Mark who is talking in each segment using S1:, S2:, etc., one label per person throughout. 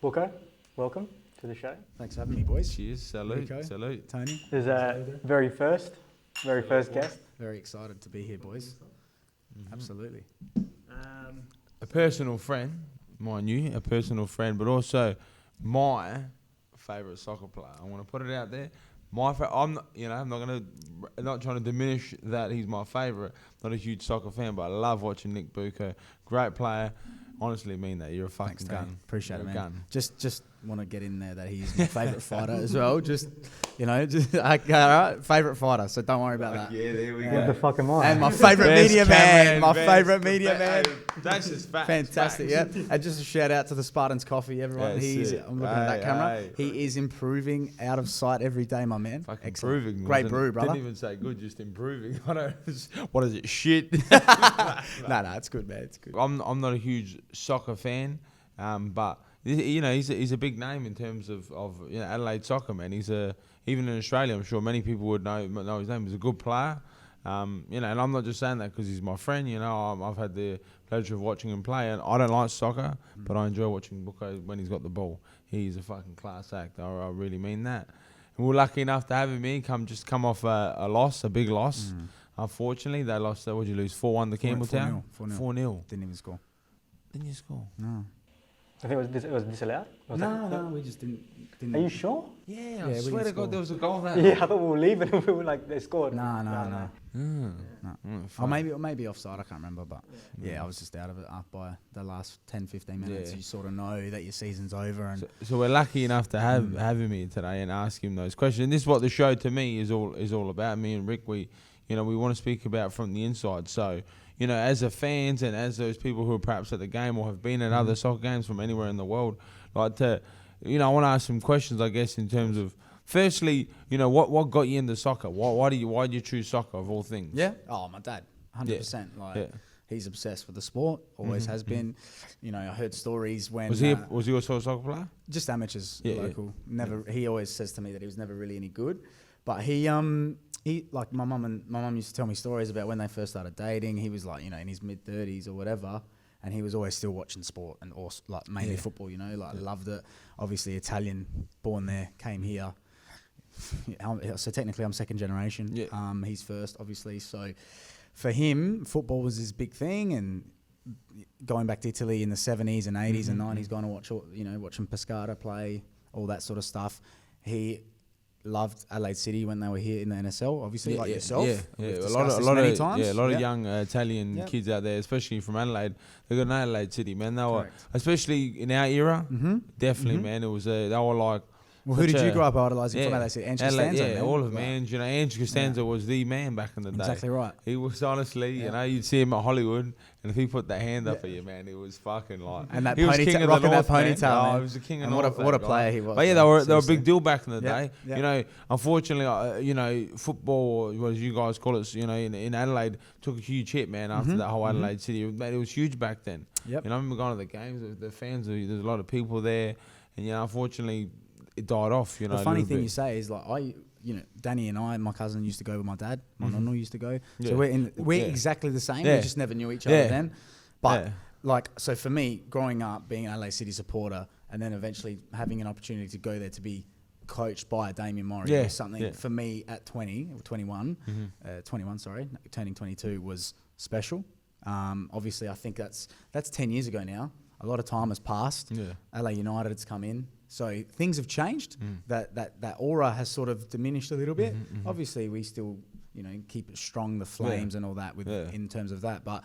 S1: Bucco, welcome to the show.
S2: Thanks for having me, boys.
S3: Cheers, salute,
S2: Rico,
S3: salute.
S2: Tony.
S1: This is very first guest.
S2: Very excited to be here, boys. Absolutely.
S3: A personal friend, mind you, a personal friend, but also my favourite soccer player. I want to put it out there. I'm not trying to diminish that he's my favourite. Not a huge soccer fan, but I love watching Nick Bucco. Great player. Honestly, mean that. You're a fucking gun.
S2: Appreciate it, man.
S3: Gun.
S2: Just want to get in there that he's my favourite fighter as well. Just all right, favourite fighter. So don't worry about that.
S3: Yeah, there we
S1: What
S3: go.
S1: the fuck am I?
S2: And my favourite media man. My favourite media man.
S3: That's just facts.
S2: Fantastic,
S3: facts.
S2: yeah. And just a shout out to the Spartans Coffee, everyone. I'm looking at that camera. He is improving out of sight every day, my man.
S3: Fucking
S2: Excellent.
S3: improving.
S2: Great brew, brother.
S3: Didn't even say good, just improving. I don't. What is it? Shit.
S2: No, it's good, man. It's good.
S3: I'm not a huge soccer fan, but he's a big name in terms of Adelaide soccer, man. Even in Australia, I'm sure many people would know his name. He's a good player, and I'm not just saying that because he's my friend. I've had the pleasure of watching him play, and I don't like soccer, but I enjoy watching Bucco when he's got the ball. He's a fucking class act. I really mean that. And we're lucky enough to have him here. Come off a big loss. Unfortunately, they lost. What did you lose? 4-1 to Campbelltown.
S2: 4-0. Didn't even score.
S3: Didn't you score?
S2: No.
S1: I think it was disallowed.
S2: No, we just didn't.
S1: Are you sure?
S3: Yeah,
S2: we
S3: I swear to
S2: didn't
S3: God, there was a goal there.
S1: Yeah, I thought we were leaving and we were like, they scored.
S2: No.
S3: Mm.
S2: Or maybe offside, I can't remember, but I was just out of it by the last 10-15 minutes.
S3: Yeah.
S2: You sort of know that your season's over. And
S3: So we're lucky enough to have him here today and ask him those questions. And this is what the show to me is all about. Me and Rick, we want to speak about from the inside. So, as a fans and as those people who are perhaps at the game or have been at other soccer games from anywhere in the world, I want to ask some questions, I guess, in terms of, firstly, what got you into soccer? Why did you choose soccer of all things?
S2: yeah, my dad, 100%. He's obsessed with the sport, always has been. I heard stories when
S3: Was he also a soccer player?
S2: just amateurs,
S3: Yeah,
S2: local. Never. He always says to me that he was never really any good, but he like my mum used to tell me stories about when they first started dating. He was like in his mid-30s or whatever, and he was always still watching sport and also like mainly football. Loved it. Obviously Italian, born there, came here. So technically I'm second generation.
S3: Yeah.
S2: He's first, obviously. So for him, football was his big thing, and going back to Italy in the 70s and 80s and 90s, going to watching Pescara play, all that sort of stuff. He loved Adelaide City when they were here in the NSL, obviously, like yourself.
S3: Yeah.
S2: We've
S3: A
S2: discussed
S3: lot
S2: this many times.
S3: of young Italian kids out there, especially from Adelaide. They got an Adelaide City, man. They were, especially in our era, definitely, man. It was they were like.
S2: Well, who did you grow up idolising from Adelaide City? Ange Costanzo, man.
S3: All of them, man. Ange Costanzo was the man back in the day.
S2: Exactly right.
S3: He was honestly, you'd see him at Hollywood, and if he put that hand up at you, man, it was fucking like.
S2: And that
S3: he was king
S2: ponytail,
S3: of the
S2: rocking
S3: North,
S2: that ponytail, man.
S3: Oh, he was the king of
S2: And
S3: North.
S2: what a player he was.
S3: But yeah, they were a big deal back in the day.
S2: Yeah.
S3: Unfortunately, football, or as you guys call it, in Adelaide, took a huge hit, man, after that whole Adelaide City. It was huge back then.
S2: Yep.
S3: I remember going to the games, the fans, there's a lot of people there, and unfortunately, it died off.
S2: The funny thing you say is like Danny and I, my cousin used to go with my dad. My nonno used to go.
S3: Yeah.
S2: So we're exactly the same.
S3: Yeah.
S2: We just never knew each other then. But so for me, growing up, being an LA City supporter, and then eventually having an opportunity to go there to be coached by Damien Murray was something for me at 21, turning 22 was special. Obviously, I think that's 10 years ago now. A lot of time has passed.
S3: Yeah.
S2: LA United's come in. So things have changed. That aura has sort of diminished a little bit. Obviously, we still, keep it strong, the flames and all that in terms of that. But,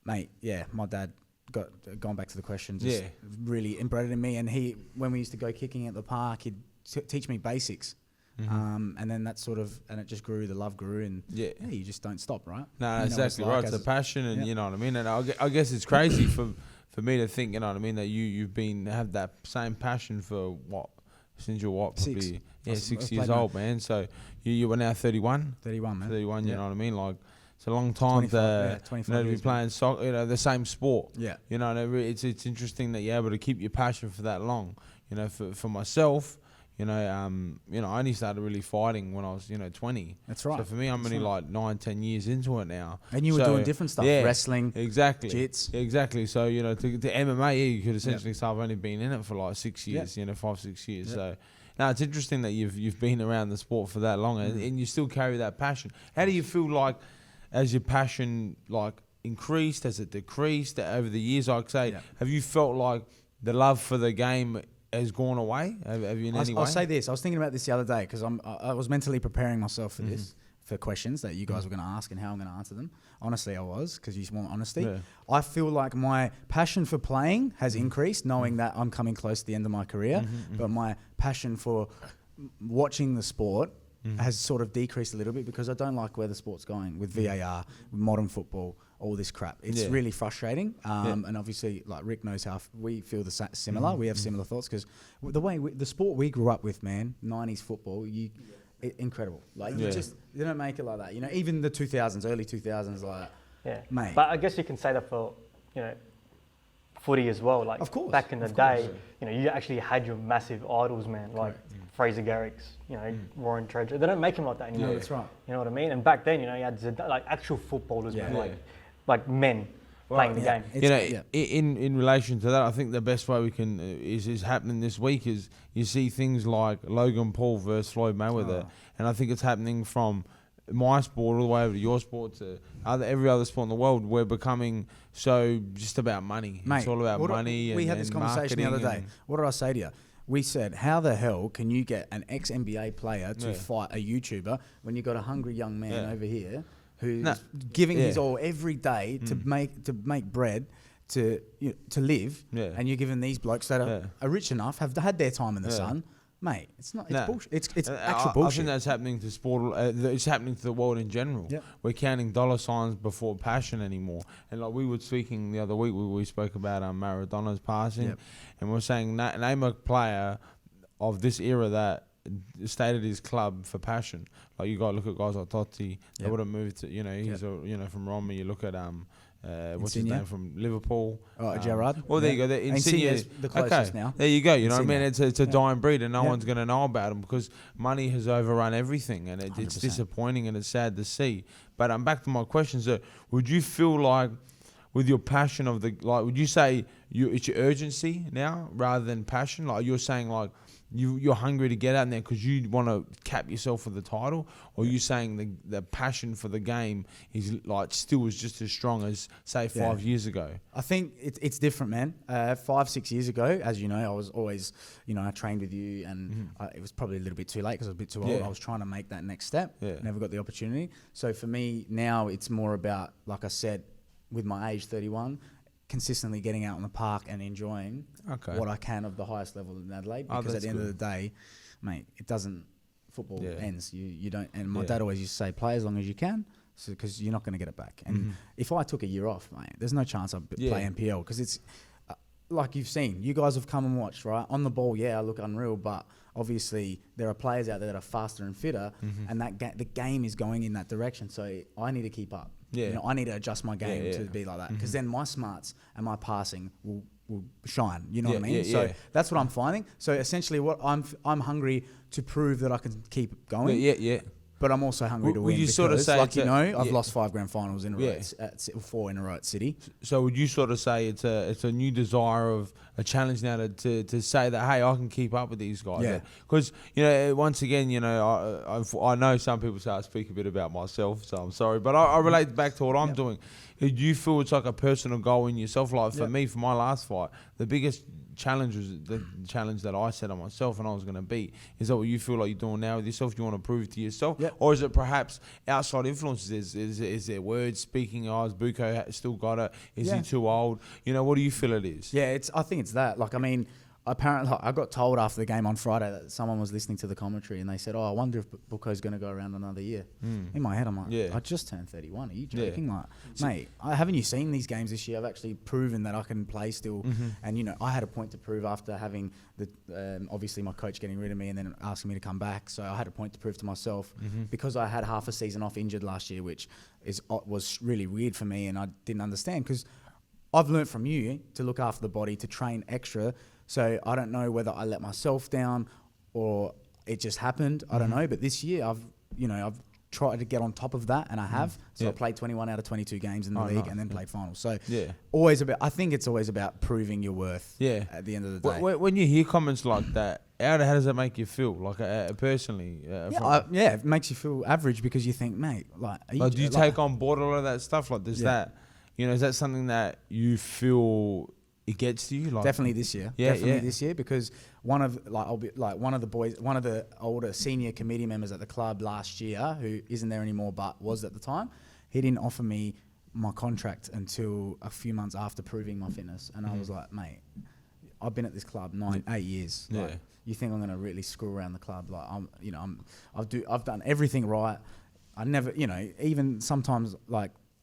S2: mate, my dad gone back to the question, just really inbred in me. And when we used to go kicking at the park, he'd teach me basics. And then that and it just grew, the love grew, and you just don't stop, right?
S3: No, exactly right. It's the passion, and you know what I mean. And I guess it's crazy for me to think, that you've have that same passion for since you're probably 6 years old, man. So you are now 31.
S2: 31, man.
S3: 31, you know what I mean? Like, it's a long time to be playing soccer, the same sport.
S2: Yeah.
S3: It's interesting that you're able to keep your passion for that long. For myself, I only started really fighting when I was 20.
S2: That's right.
S3: So for me, I'm only like 9-10 years into it now.
S2: And you were doing different stuff, wrestling,
S3: exactly,
S2: jits.
S3: Exactly. So to MMA, you could essentially say I've only been in it for like 6 years. 5-6 years. So. Now it's interesting that you've been around the sport for that long, and you still carry that passion. How do you feel like, as your passion increased, has it decreased over the years? Like say, have you felt like the love for the game has gone away? Have you in any way?
S2: I'll say this. I was thinking about this the other day because I was mentally preparing myself for this. For questions that you guys were going to ask and how I'm going to answer them. Honestly, I was, because you just want honesty. Yeah. I feel like my passion for playing has increased, knowing that I'm coming close to the end of my career, but my passion for watching the sport has sort of decreased a little bit because I don't like where the sport's going with VAR, with modern football, all this crap. It's really frustrating. And obviously, like Rick knows how we feel similar. We have similar thoughts because the way the sport we grew up with, man, 90s football, incredible. Like you don't make it like that. Even the 2000s, early 2000s, mate.
S1: But I guess you can say that for footy as well. Like
S2: of course,
S1: back in the day, you actually had your massive idols, man. Like Fraser Garricks, Warren Treasure. They don't make him like that anymore.
S2: Yeah, that's right.
S1: You know what I mean? And back then, you had like actual footballers, man, like men. Playing the game.
S3: In relation to that, I think the best way we can is happening this week is you see things like Logan Paul versus Floyd Mayweather, and I think it's happening from my sport all the way over to your sport to every other sport in the world. We're becoming so just about money.
S2: Mate,
S3: it's all about money.
S2: We had this conversation the other day. What did I say to you? We said, how the hell can you get an ex-NBA player to fight a YouTuber when you got a hungry young man over here who's giving his all every day to make bread to live, and you're giving these blokes that are rich enough, have had their time in the sun, mate? It's not. It's bullshit. It's actual bullshit.
S3: I think that's happening to sport. It's happening to the world in general. Yep. We're counting dollar signs before passion anymore. And like we were speaking the other week, we spoke about Maradona's passing, and we're saying name a player of this era that stayed at his club for passion. Like you got to look at guys like Totti. They would have moved to he's from Roma. You look at what's his name from Liverpool?
S2: Gerrard.
S3: Well, there you go.
S2: Insigne's the closest now.
S3: There you go. You know what I mean? It's a dying breed, and no one's going to know about him because money has overrun everything, and it's disappointing and it's sad to see. But back to my question, sir. Would you feel like, with your passion of would you say it's your urgency now rather than passion? Like you're saying, like you're hungry to get out there because you want to cap yourself for the title, or you saying the passion for the game is still is just as strong as say 5 years ago?
S2: I think it's different, man. 5-6 years ago, as you know, I was always I trained with you, and it was probably a little bit too late because I was a bit too old. I was trying to make that next step. Never got the opportunity. So for me now, it's more about, like I said, with my age 31. Consistently getting out in the park and enjoying what I can of the highest level in Adelaide, because at the end of the day, mate, it doesn't. Football ends. You don't. And my dad always used to say, play as long as you can, because you're not going to get it back. And if I took a year off, mate, there's no chance I'd play NPL, because it's like you've seen. You guys have come and watched, right? On the ball, I look unreal, but obviously there are players out there that are faster and fitter, and the game is going in that direction. So I need to keep up. I need to adjust my game to be like that, because then my smarts and my passing will shine. You know what I mean? So that's what I'm finding. So essentially, what I'm hungry to prove that I can keep going. But I'm also hungry to win.
S3: You
S2: because,
S3: sort of say,
S2: I've lost 5 grand finals in a row, 4 in a row at City.
S3: So would you sort of say it's a new desire of a challenge now to say that, hey, I can keep up with these guys?
S2: Yeah.
S3: Because once again, I know some people say I speak a bit about myself, so I'm sorry, but I relate back to what I'm doing. Do you feel it's like a personal goal in yourself? Like for me, for my last fight, the biggest challenge was the challenge that I set on myself and I was going to beat. Is that what you feel like you're doing now with yourself? Do you want to prove to yourself? Or is it perhaps outside influences? Is there words speaking? Has Bucco still got it? Is he too old? What do you feel it is?
S2: Yeah, I think it's that. Apparently, I got told after the game on Friday that someone was listening to the commentary and they said, I wonder if Bucco's going to go around another year. In my head, I'm like, I just turned 31. Are you joking? Mate, haven't you seen these games this year? I've actually proven that I can play still. And, I had a point to prove after having obviously my coach getting rid of me and then asking me to come back. So I had a point to prove to myself because I had half a season off injured last year, which was really weird for me, and I didn't understand, because I've learned from you to look after the body, to train extra. So I don't know whether I let myself down or it just happened. I don't know. But this year, I've tried to get on top of that, and I have. So I played 21 out of 22 games in the league, and then played finals. So I think it's always about proving your worth. Yeah. At the end of the day.
S3: When you hear comments like that, how does that make you feel? Like personally?
S2: It makes you feel average because you think, mate, do
S3: you take on board all of that stuff? Like, does that, is that something that you feel it gets to you? Like,
S2: definitely this year. This year, because one of the older senior committee members at the club last year, who isn't there anymore but was at the time, he didn't offer me my contract until a few months after proving my fitness, and I was like, mate, I've been at this club 8 years. Like, you think I'm gonna really screw around the club? Like, I've done everything right. I never, even sometimes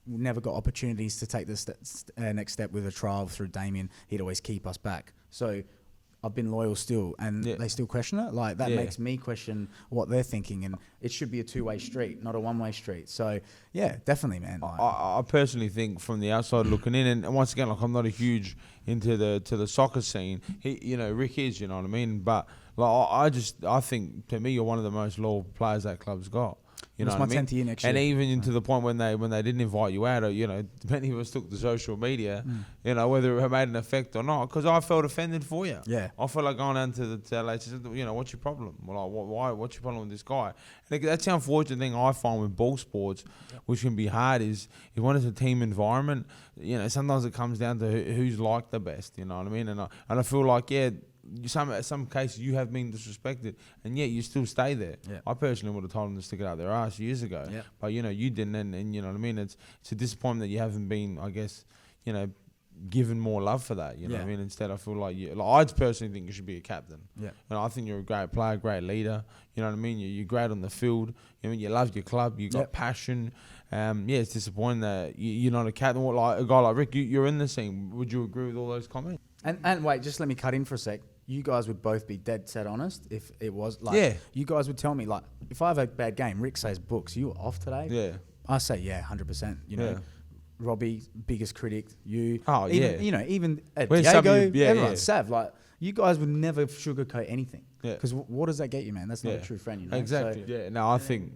S2: never got opportunities to take this next step with a trial through Damien. He'd always keep us back. So I've been loyal still, and they still question it. Like, that makes me question what they're thinking, and it should be a two-way street, not a one-way street. So yeah, definitely, man.
S3: I personally think from the outside looking in, and once again, I'm not a huge into the soccer scene. Rick is, you know what I mean. But I think to me, you're one of the most loyal players that club's got.
S2: It's my 10th year next year.
S3: And even to the point when they didn't invite you out, or, many of us took to social media, whether it made an effect or not, because I felt offended for you. Yeah. I felt like going down to the LA, what's your problem? Well, why? What's your problem with this guy? And that's the unfortunate thing I find with ball sports, which can be hard, is when it's a team environment, sometimes it comes down to who's liked the best, you know what I mean? And I feel like, some cases you have been disrespected, and yet you still stay there. Yeah. I personally would have told them to stick it out their ass years ago. Yeah. But you didn't, and you know what I mean. It's a disappointment that you haven't been, I guess, given more love for that. You know what I mean. Instead, I feel like I personally think you should be a captain. Yeah. And I think you're a great player, great leader. You know what I mean. You're great on the field. You love your club. You got passion. It's disappointing that you're not a captain. Like a guy like Rick, you're in the scene. Would you agree with all those comments?
S2: And wait, just let me cut in for a sec. You guys would both be dead set honest if it was you guys would tell me, if I have a bad game, Rick says, Books, you were off today? Yeah. I say, 100%. Robbie, biggest critic, you. Oh, even Diego, everyone, Sav, you guys would never sugarcoat anything. Yeah. Because what does that get you, man? That's not a true friend,
S3: Exactly. So, I think,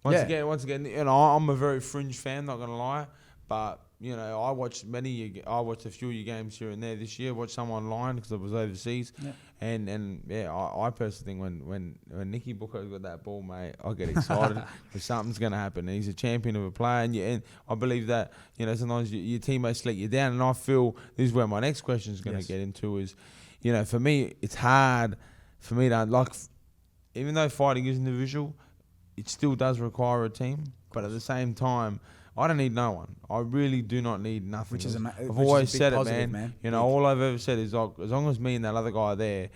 S3: Once again, I'm a very fringe fan, not going to lie, but I watched a few of your games here and there this year. Watched some online because I was overseas, and I personally think when Nicky Bucco got that ball, mate, I get excited because something's going to happen. And he's a champion of a player, and I believe that sometimes your teammates let you down, and I feel this is where my next question is going to get into is, for me it's hard for me to even though fighting is individual, it still does require a team, but at the same time, I don't need no one. I really do not need nothing. I've always said it, man. All I've ever said is, as long as me and that other guy are there,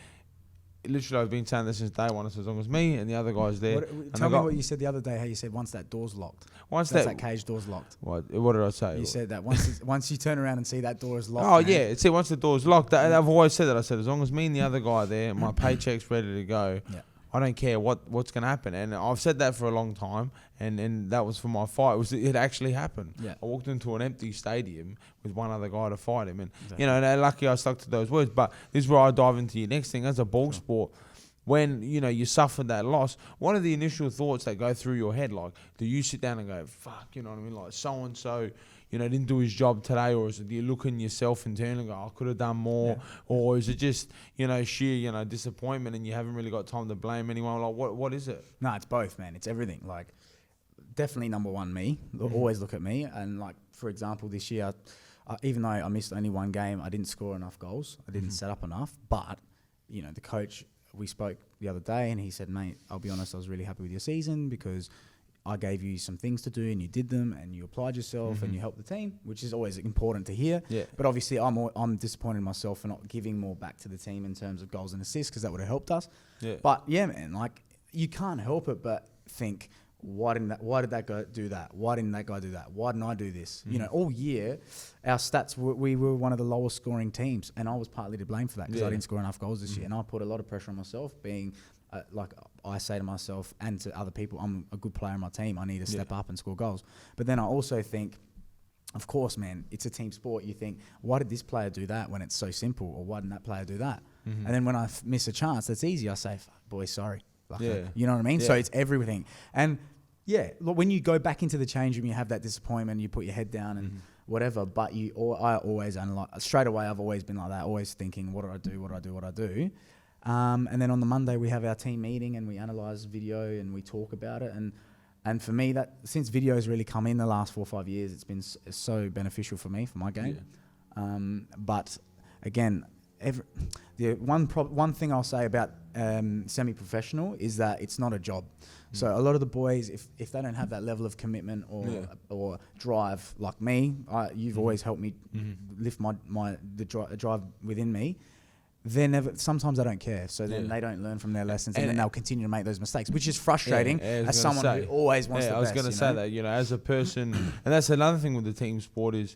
S3: literally I've been saying this since day one. It's as long as me and the other guy's there.
S2: Tell me what you said the other day, how you said once that door's locked. Once that cage door's locked.
S3: What did I say?
S2: You said that once you turn around and see that door is locked.
S3: Oh, man. See, once the door's locked, I've always said that. I said, as long as me and the other guy are there, my paycheck's ready to go. Yeah. I don't care what's going to happen. And I've said that for a long time, and that was for my fight. It actually happened. Yeah. I walked into an empty stadium with one other guy to fight him. And, and lucky I stuck to those words. But this is where I dive into your next thing. As a ball sport, when, you suffered that loss, what are the initial thoughts that go through your head? Do you sit down and go, fuck, you know what I mean? So-and-so, didn't do his job today, or is it you look in yourself internally and go, I could have done more, or is it just, sheer, disappointment and you haven't really got time to blame anyone? What is it?
S2: No, it's both, man. It's everything. Definitely number one, me. Always look at me. And for example, this year, even though I missed only one game, I didn't score enough goals. I didn't set up enough. But, the coach, we spoke the other day and he said, mate, I'll be honest, I was really happy with your season because I gave you some things to do and you did them and you applied yourself and you helped the team, which is always important to hear. Yeah. But obviously I'm disappointed in myself for not giving more back to the team in terms of goals and assists because that would have helped us. Yeah. But yeah, man, you can't help it but think, why did that guy do that? Why didn't that guy do that? Why didn't I do this? All year, our stats, we were one of the lowest scoring teams and I was partly to blame for that because I didn't score enough goals this year and I put a lot of pressure on myself being I say to myself and to other people, I'm a good player on my team. I need to step up and score goals. But then I also think, of course, man, it's a team sport. You think, why did this player do that when it's so simple? Or why didn't that player do that? And then when I miss a chance, that's easy. I say, boy, sorry. Like, you know what I mean?
S3: Yeah.
S2: So it's everything. And yeah, look, when you go back into the change room, you have that disappointment, you put your head down and whatever, but I always analyze, straight away I've always been like that, always thinking, what do I do? And then on the Monday we have our team meeting and we analyze video and we talk about it. And for me, that since video's really come in the last 4 or 5 years, it's been so beneficial for me, for my game. But again, one thing I'll say about semi-professional is that it's not a job. So a lot of the boys, if they don't have that level of commitment or drive like me, you've always helped me lift the drive within me. Sometimes they don't care, so then they don't learn from their lessons, and then they'll continue to make those mistakes, which is frustrating as someone who always wants the best.
S3: I was going to say that, as a person, and that's another thing with the team sport is,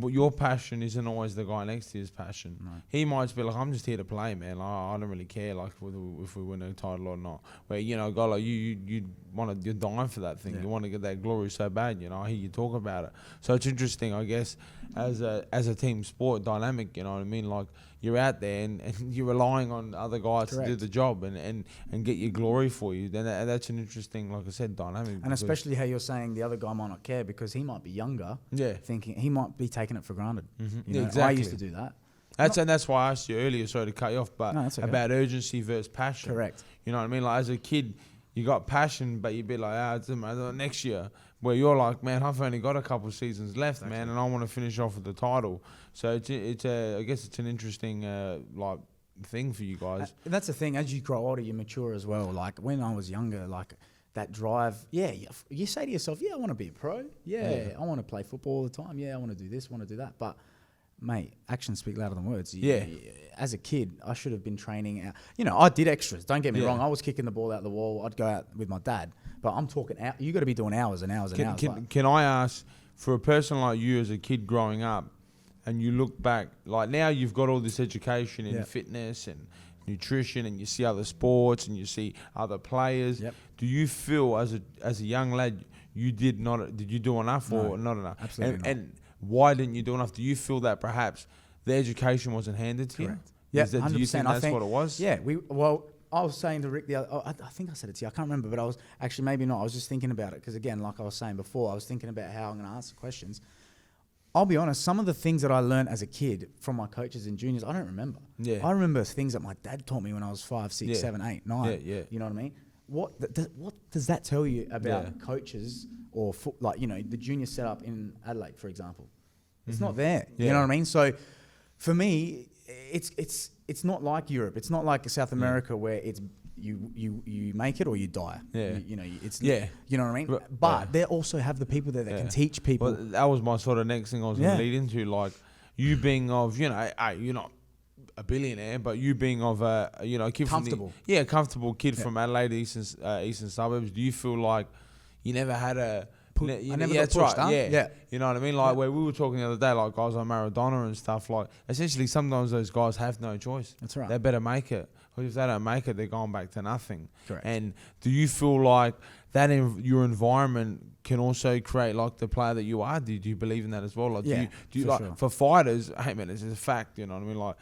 S3: your passion isn't always the guy next to his passion. No. He might be like, I'm just here to play, man. I don't really care like if we win a title or not. Where a guy like you're dying for that thing. You want to get that glory so bad. I hear you talk about it. So it's interesting, I guess, as a team sport dynamic. You know what I mean? Like you're out there and you're relying on other guys to do the job and get your glory for you. Then that's an interesting, like I said, dynamic.
S2: And especially how you're saying the other guy might not care because he might be younger. Thinking he might be taking it for granted.
S3: Exactly.
S2: I used to do that.
S3: That's why I asked you earlier, sorry to cut you off, but about urgency versus passion.
S2: Correct.
S3: You know what I mean? Like as a kid, you got passion, but you'd be like, it's next year. Where you're like, man, I've only got a couple of seasons left, man, and I want to finish off with the title. So I guess it's an interesting thing for you guys.
S2: And that's the thing. As you grow older, you mature as well. Like when I was younger, like that drive, you say to yourself, I want to be a pro. I want to play football all the time. I want to do this, want to do that. But mate, actions speak louder than words. As a kid, I should have been training. I did extras. Don't get me wrong. I was kicking the ball out the wall. I'd go out with my dad. But I'm talking out. You got to be doing hours and hours and hours.
S3: Can I ask, for a person like you as a kid growing up, and you look back, like now you've got all this education in fitness and nutrition, and you see other sports and you see other players. Do you feel as a young lad did you do enough or not enough?
S2: Absolutely not.
S3: And why didn't you do enough? Do you feel that perhaps the education wasn't handed to you?
S2: Yeah,
S3: do you think that's what it was?
S2: Yeah, I was saying to Rick I think I said it to you, I can't remember, but I was actually, maybe not, I was just thinking about it, because again, like I was saying before, I was thinking about how I'm going to answer questions. I'll be honest, some of the things that I learned as a kid from my coaches and juniors, I don't remember. I remember things that my dad taught me when I was 5, 6, 7, 8, 9. You know what I mean? What does that tell you about coaches or the junior setup in Adelaide, for example? It's not there. You know what I mean? So for me, it's not like Europe. It's not like South America where it's you make it or you die. You know what I mean? But they also have the people there that can teach people.
S3: Well, that was my sort of next thing I was going to lead into. Like you being of, you're not a billionaire, but you being of a kid
S2: comfortable.
S3: From a comfortable kid from Adelaide, eastern suburbs. Do you feel like you never had a
S2: I never got pushed, huh?
S3: You know what I mean? Like where we were talking the other day, like guys like Maradona and stuff, like essentially sometimes those guys have no choice.
S2: That's right.
S3: They better make it. Because if they don't make it, they're going back to nothing.
S2: Correct.
S3: And do you feel like that your environment can also create like the player that you are? Do you believe in that as well? Like, do you like sure. For fighters? Hey man, it's a fact. You know what I mean? Like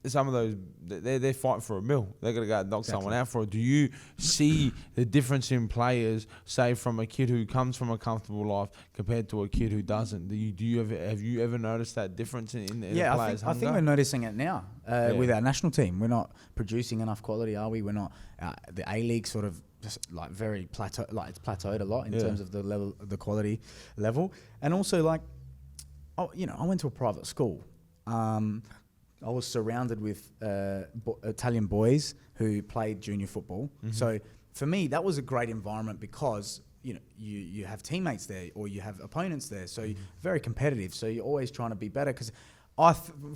S3: some of those, they're fighting for a meal. They're gonna go knock someone out for it. Do you see the difference in players, say from a kid who comes from a comfortable life compared to a kid who doesn't? Have you ever noticed that difference in the players' hunger?
S2: I think we're noticing it now with our national team. We're not producing enough quality, are we? We're not. The A-League sort of just like very plateau, like it's plateaued a lot in terms of the level, the quality level, and also like, I went to a private school. I was surrounded with Italian boys who played junior football. Mm-hmm. So for me, that was a great environment because you have teammates there or you have opponents there. So you're very competitive. So you're always trying to be better because.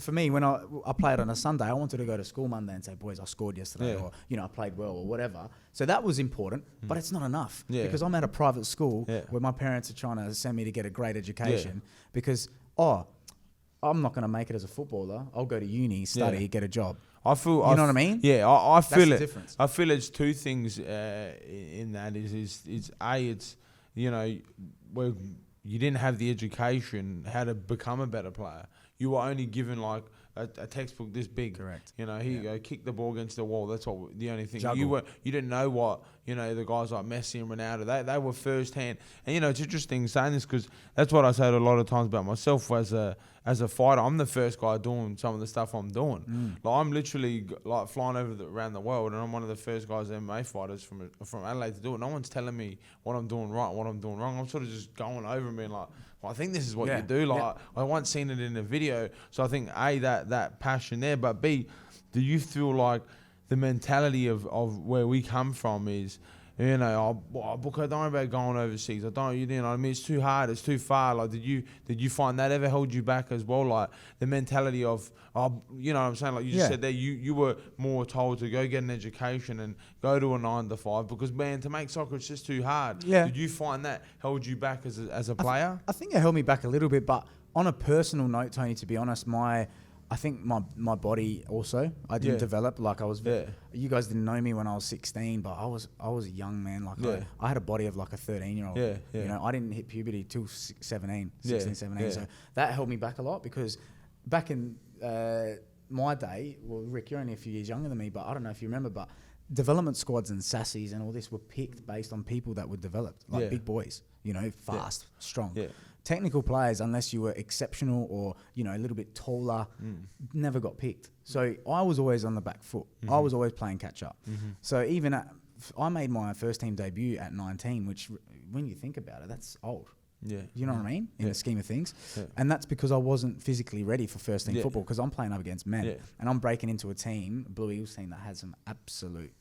S2: For me, when I played on a Sunday, I wanted to go to school Monday and say, boys, I scored yesterday or, I played well or whatever. So that was important, but it's not enough because I'm at a private school where my parents are trying to send me to get a great education because, I'm not going to make it as a footballer. I'll go to uni, study, get a job. You know what I mean?
S3: Yeah, I feel
S2: That's
S3: it.
S2: The difference.
S3: I feel it's two things in that it's where you didn't have the education how to become a better player. You were only given like a textbook this big.
S2: Correct.
S3: You know, here you go, kick the ball against the wall. That's what the only thing.
S2: Juggle.
S3: You didn't know what, you know, the guys like Messi and Ronaldo, they were first hand. And, you know, it's interesting saying this because that's what I say a lot of times about myself as a fighter. I'm the first guy doing some of the stuff I'm doing. Like, I'm literally like flying around the world, and I'm one of the first guys, MMA fighters from Adelaide to do it. No one's telling me what I'm doing right and what I'm doing wrong. I'm sort of just going over and being like, well, I think this is what you do. Like, I once seen it in a video. So I think, A, that passion there, but B, do you feel like the mentality of where we come from is, you know, Bucco, don't worry about going overseas. You know what I mean? It's too hard. It's too far. Like, did you find that ever held you back as well? Like, the mentality of, you know what I'm saying? Like, you just said there, you were more told to go get an education and go to a 9 to 5 because, man, to make soccer, it's just too hard. Yeah. Did you find that held you back as a player?
S2: I think it held me back a little bit, but on a personal note, Tony, to be honest, I think my body also, I didn't develop like I was. You guys didn't know me when I was 16, but I was a young man. Like I had a body of like a 13-year-old. You know, I didn't hit puberty till 17. So that held me back a lot because back in my day, well, Rick, you're only a few years younger than me, but I don't know if you remember, but development squads and sassies and all this were picked based on people that were developed, like big boys, you know, fast, strong. Technical players, unless you were exceptional or, you know, a little bit taller, never got picked. So I was always on the back foot. I was always playing catch up. So even I made my first team debut at 19, which when you think about it, that's old. You know what I mean? In the scheme of things. And that's because I wasn't physically ready for first team football because I'm playing up against men. And I'm breaking into a team, Blue Eagles team, that had some absolute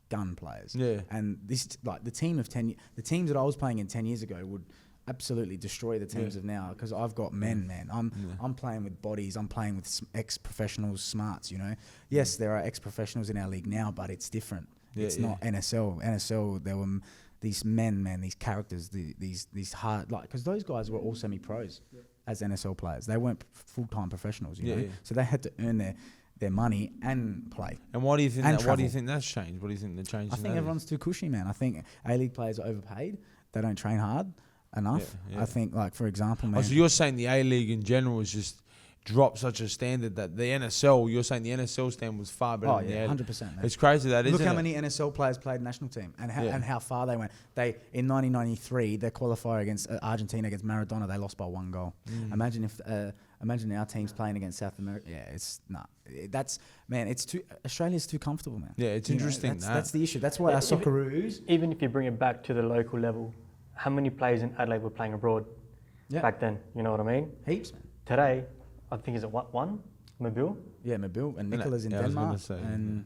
S2: gun players. And this, like the teams that I was playing in 10 years ago would absolutely destroy the teams of now because I've got men. I'm playing with bodies. I'm playing with ex-professionals, smarts, you know. Yes, there are ex-professionals in our league now, but it's different. It's not NSL. NSL, there were these men, these characters, these hard, like, because those guys were all semi-pros as NSL players. They weren't full-time professionals, you know. So they had to earn their money and play.
S3: And why do you think that? Why do you think that's changed? What do you think the change?
S2: I think everyone's too cushy, man. I think A-League players are overpaid. They don't train hard enough. I think, like, for example, man.
S3: So you're saying the A-League in general has just dropped such a standard that the NSL, you're saying the NSL standard was far better than the A-League.
S2: 100%. Man.
S3: It's crazy that, isn't it?
S2: Look how many NSL players played national team and how far they went. In 1993, their qualifier against Argentina against Maradona, they lost by 1 goal. Imagine our teams playing against South America. Australia's too comfortable, man.
S3: Yeah, it's interesting.
S2: That's the issue. That's why our Socceroos.
S1: Even if you bring it back to the local level, how many players in Adelaide were playing abroad back then? You know what I mean?
S2: Heaps, man.
S1: Today, I think is it one? Mobile?
S2: Yeah, Mobile and Nicholas in Denmark. And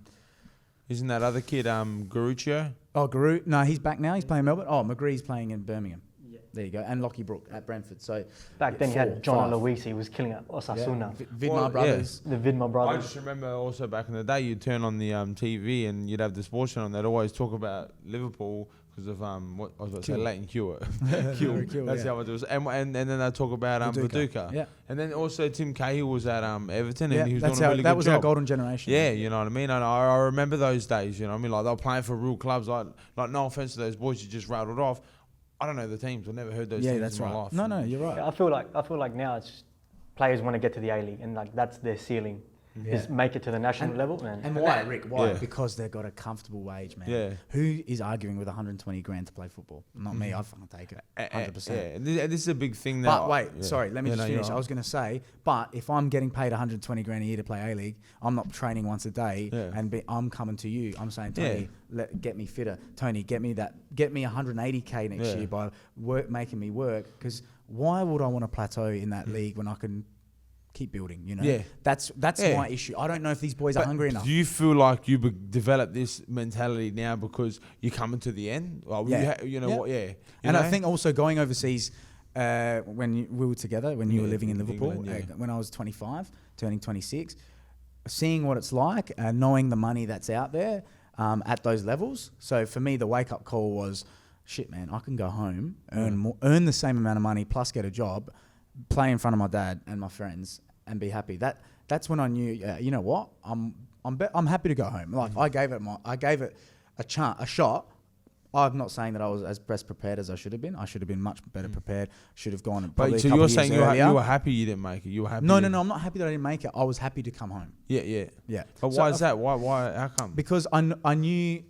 S3: isn't that other kid Garuccio?
S2: Oh, no, he's back now. He's playing Melbourne. Oh, McGree's playing in Birmingham. Yeah. There you go. And Lockie Brook at Brentford. So
S1: back then you had John Aloisi, who was killing at Osasuna.
S2: Vidmar brothers.
S1: The Vidmar brothers.
S3: I just remember also back in the day, you'd turn on the TV and you'd have the sports channel and they'd always talk about Liverpool because of what I was about to say, Leighton Hewitt. That's how it was. And then they talk about Viduka. Yeah. And then also Tim Cahill was at Everton and he was doing a really good job.
S2: That was our golden generation.
S3: Yeah, you know what I mean? And I remember those days, you know what I mean? Like they were playing for real clubs. Like no offense to those boys you just rattled off. I don't know the teams. I've never heard those teams in my life.
S2: No, you're right.
S1: I feel like now it's players want to get to the A-League and like that's their ceiling. Is make it to the national level, man.
S2: And why, Rick? Why? Because they've got a comfortable wage, man. Yeah. Who is arguing with 120 grand to play football? Not me. I'd fucking take it. 100%.
S3: Yeah. And this is a big thing now.
S2: But wait, sorry. Let me just finish. I was going to say, but if I'm getting paid 120 grand a year to play A-League, I'm not training once a day, and I'm coming to you. I'm saying, Tony, get me fitter. Tony, get me 180k next year by making me work. Because why would I want to plateau in that league when I can keep building, you know? Yeah. That's my issue. I don't know if these boys are hungry enough.
S3: Do you feel like you developed this mentality now because you're coming to the end? Like,
S2: And I think also going overseas, when we were together, when you were living in Liverpool, when I was 25, turning 26, seeing what it's like and knowing the money that's out there at those levels. So for me, the wake-up call was, shit, man, I can go home, earn the same amount of money plus get a job, play in front of my dad and my friends and be happy. That's when I knew, you know what, I'm happy to go home. Like I gave it a shot. I'm not saying that I was as best prepared as I should have been. I should have been much better prepared. Should have gone
S3: But
S2: probably
S3: so
S2: a couple
S3: you're
S2: of years
S3: saying you
S2: earlier.
S3: were happy you didn't make it? You were happy?
S2: No, I'm not happy that I didn't make it. I was happy to come home.
S3: Yeah.
S2: Yeah.
S3: But
S2: So
S3: why is that? Why? How come?
S2: Because I knew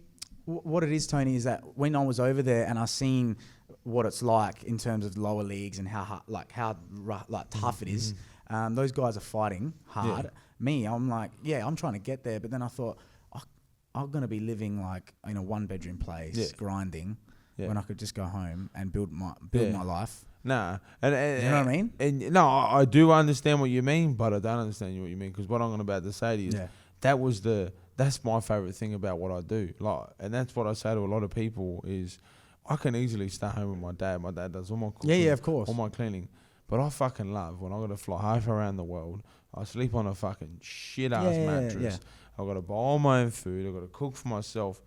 S2: what it is, Tony, is that when I was over there and I seen what it's like in terms of lower leagues and how hard, tough it is. Those guys are fighting hard.
S3: Yeah.
S2: Me, I'm like, I'm trying to get there, but then I thought, I'm going to be living like in a 1-bedroom place, grinding, when I could just go home and build my life.
S3: Nah, and
S2: You know what I mean?
S3: And no, I do understand what you mean, but I don't understand what you mean, because what I'm about to say to you is that's my favorite thing about what I do. Like, and that's what I say to a lot of people is, I can easily stay home with my dad. My dad does all my cooking,
S2: Yeah, of course,
S3: all my cleaning. But I fucking love when I got to fly half around the world. I sleep on a fucking shit ass mattress. I got to buy all my own food. I got to cook for myself.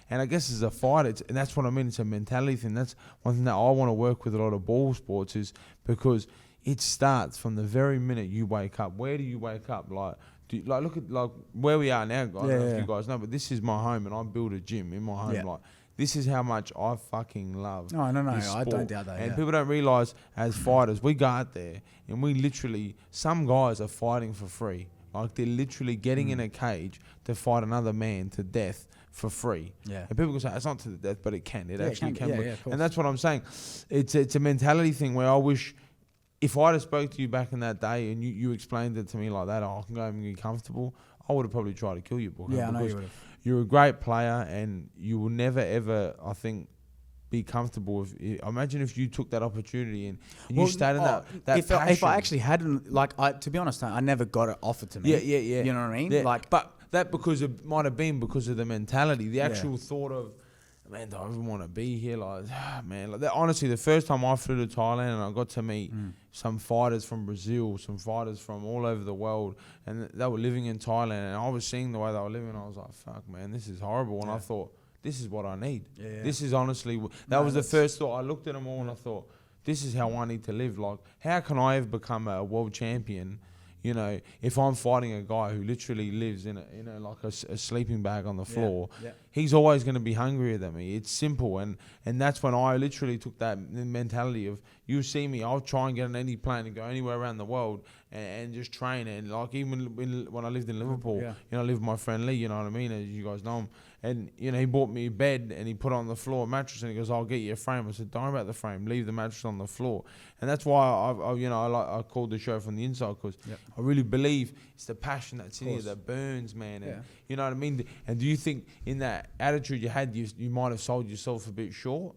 S3: And I guess as a fighter, and that's what I mean. It's a mentality thing. That's one thing that I want to work with a lot of ball sports, is because it starts from the very minute you wake up. Where do you wake up? Like look at where we are now, guys. I don't know if you guys know, but this is my home, and I build a gym in my home.
S2: Yeah.
S3: Like, this is how much I fucking love.
S2: No, I don't doubt that.
S3: And people don't realise, as fighters, we go out there and we literally, some guys are fighting for free. Like, they're literally getting in a cage to fight another man to death for free.
S2: Yeah.
S3: And people can say, it's not to the death, but it can. It actually can.
S2: Yeah,
S3: and that's what I'm saying. It's a mentality thing where I wish, if I'd have spoke to you back in that day and you explained it to me like that, I can go and be comfortable, I would have probably tried to kill you, Bucco.
S2: Yeah, I know you would have.
S3: You're a great player, and you will never, ever, I think, be comfortable. Imagine if you took that opportunity and you stayed in that passion.
S2: If I actually hadn't, to be honest, I never got it offered to me.
S3: Yeah.
S2: You know what I mean?
S3: Yeah. But that might have been because of the mentality, the actual thought of, man, do I even want to be here? Like, honestly, the first time I flew to Thailand and I got to meet some fighters from Brazil, some fighters from all over the world, and they were living in Thailand, and I was seeing the way they were living, and I was like, fuck, man, this is horrible. And I thought, this is what I need. Yeah. This is honestly, that was the first thought. I looked at them all and I thought, this is how I need to live. Like, how can I have become a world champion, you know, if I'm fighting a guy who literally lives in a sleeping bag on the floor? He's always going to be hungrier than me. It's simple. And that's when I literally took that mentality of, you see me, I'll try and get on any plane and go anywhere around the world and just train. And like, even when I lived in Liverpool, you know, I lived with my friend Lee, you know what I mean, as you guys know him. And, you know, he bought me a bed and he put on the floor a mattress and he goes, I'll get you a frame. I said, don't worry about the frame. Leave the mattress on the floor. And that's why I called the show From the Inside, because I really believe it's the passion that's in you that burns, man. And you know what I mean? And do you think in that attitude you had, you might have sold yourself a bit short?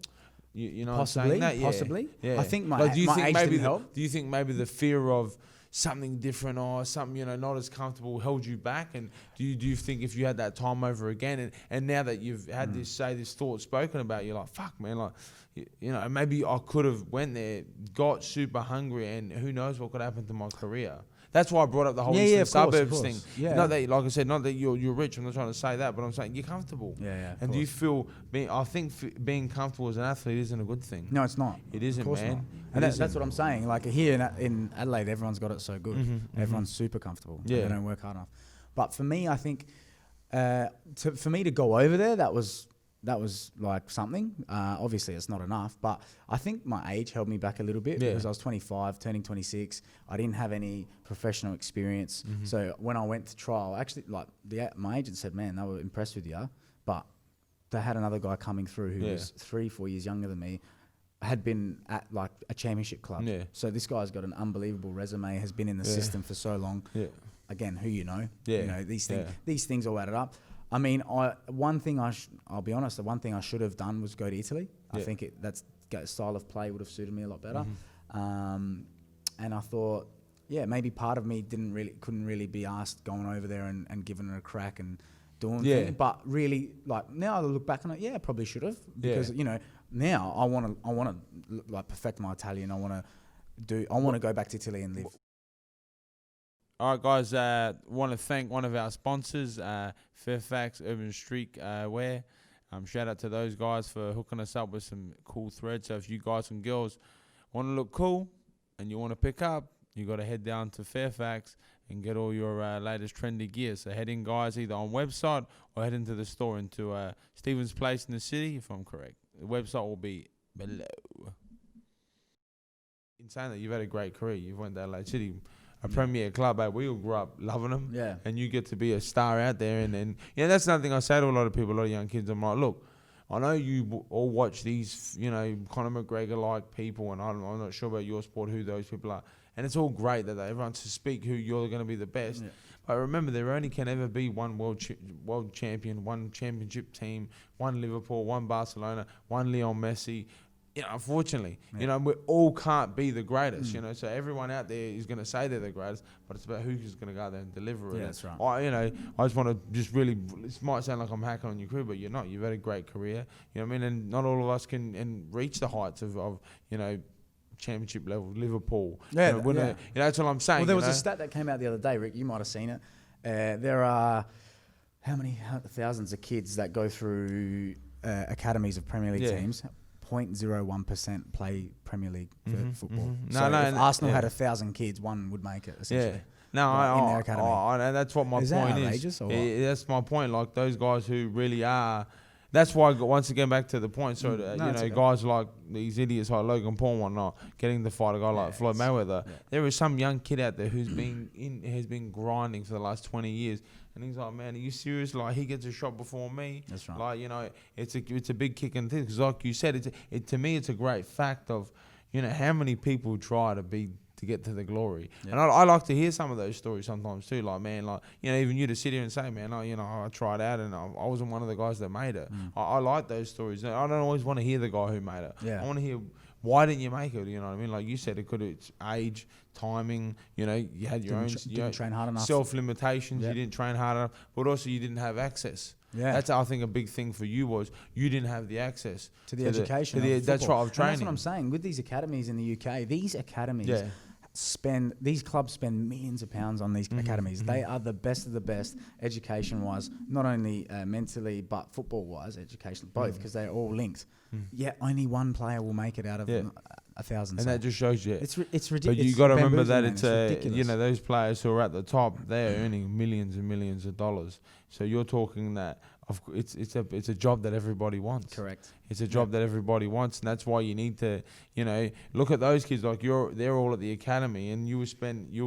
S3: You know
S2: Possibly,
S3: what I'm saying?
S2: possibly.
S3: Yeah.
S2: I think my
S3: do you think
S2: age
S3: maybe
S2: didn't help.
S3: Do you think maybe the fear of something different or something, you know, not as comfortable held you back? And do you think if you had that time over again and now that you've had this thought spoken about, you're like, fuck, man, like, you know, maybe I could have went there, got super hungry, and who knows what could happen to my career? That's why I brought up the whole Eastern Suburbs thing.
S2: Yeah.
S3: Not that, like I said, not that you're rich. I'm not trying to say that, but I'm saying you're comfortable.
S2: And
S3: do you feel? I think being comfortable as an athlete isn't a good thing.
S2: No, it's not.
S3: It isn't, man.
S2: Not. And that's what I'm saying. Like, here in Adelaide, everyone's got it so good. Everyone's super comfortable.
S3: Yeah.
S2: They don't work hard enough. But for me, I think for me to go over there, that was like something. Obviously, it's not enough, but I think my age held me back a little bit because I was 25, turning 26. I didn't have any professional experience. So when I went to trial, actually, like my agent said, man, they were impressed with you, but they had another guy coming through who was 3-4 years younger than me, had been at like a championship club. So this guy's got an unbelievable resume, has been in the system for so long. Again, who you know, these things all added up. I mean, I'll be honest, the one thing I should have done was go to Italy. I think that style of play would have suited me a lot better. And I thought, maybe part of me couldn't really be asked going over there and given it a crack and doing things. But really, like, now I look back on it, I probably should have, because you know, now I want to like perfect my Italian. I want to go back to Italy and live.
S3: All right, guys, want to thank one of our sponsors, Fairfax Urban Street Wear. Shout out to those guys for hooking us up with some cool threads. So if you guys and girls want to look cool and you want to pick up, you got to head down to Fairfax and get all your latest trendy gear. So head in, guys, either on website or head into the store into Stephen's Place in the city, if I'm correct. The website will be below. In saying that, you've had a great career. You've went to Adelaide City, a premier club. We all grew up loving them.
S2: Yeah.
S3: And you get to be a star out there. And then, that's another thing I say to a lot of people, a lot of young kids. I'm like, look, I know you all watch these, Conor McGregor-like people, and I'm not sure about your sport, who those people are. And it's all great that everyone to speak who you're going to be the best. Yeah. But remember, there only can ever be one world champion, one championship team, one Liverpool, one Barcelona, one Lionel Messi. Unfortunately, we all can't be the greatest, So everyone out there is going to say they're the greatest, but it's about who's going to go out there and deliver it.
S2: Yeah, that's right.
S3: I just want to just really, this might sound like I'm hacking on your career, but you're not. You've had a great career, you know what I mean? And not all of us can reach the heights of championship level, Liverpool.
S2: Yeah,
S3: that's what I'm saying.
S2: Well, there was a stat that came out the other day, Rick. You might have seen it. There are how many thousands of kids that go through academies of Premier League teams. 0.01% play Premier League football. Mm-hmm. So if Arsenal had 1,000 kids, one would make it, essentially.
S3: No,
S2: in their academy.
S3: That's what my point is. That's my point. Like those guys who really are. That's why, once again, back to the point. So guys like these idiots like Logan Paul and whatnot, getting to fight a guy like Floyd Mayweather. Yeah. There is some young kid out there who's has been grinding for the last 20 years. And he's like, man, are you serious? Like, he gets a shot before me. That's right. Like, it's a big kick in the teeth. Because like you said, to me, it's a great fact of, how many people try to get to the glory. Yeah. And I like to hear some of those stories sometimes too. Like, man, even you to sit here and say, man, I tried out and I wasn't one of the guys that made it. I like those stories. I don't always want to hear the guy who made it. Yeah. I want to hear, why didn't you make it? You know what I mean? Like you said, it's age, timing, you had your own
S2: didn't train hard enough.
S3: Self-limitations. Yep. You didn't train hard enough, but also you didn't have access. Yeah. That's, I think, a big thing for you was you didn't have the access
S2: to the education.
S3: That's right, of training.
S2: And that's what I'm saying. With these academies in the UK, these academies these clubs spend millions of pounds on these academies. They are the best of the best education-wise, not only mentally but football-wise, education, both, because they're all linked. Yet only one player will make it out of 1,000.
S3: And that just shows you.
S2: It's ridiculous.
S3: But you got to remember that it's those players who are at the top, they're earning millions and millions of dollars. So you're talking that it's a job that everybody wants.
S2: Correct.
S3: It's a job that everybody wants, and that's why you need to, look at those kids. Like they're all at the academy, and you were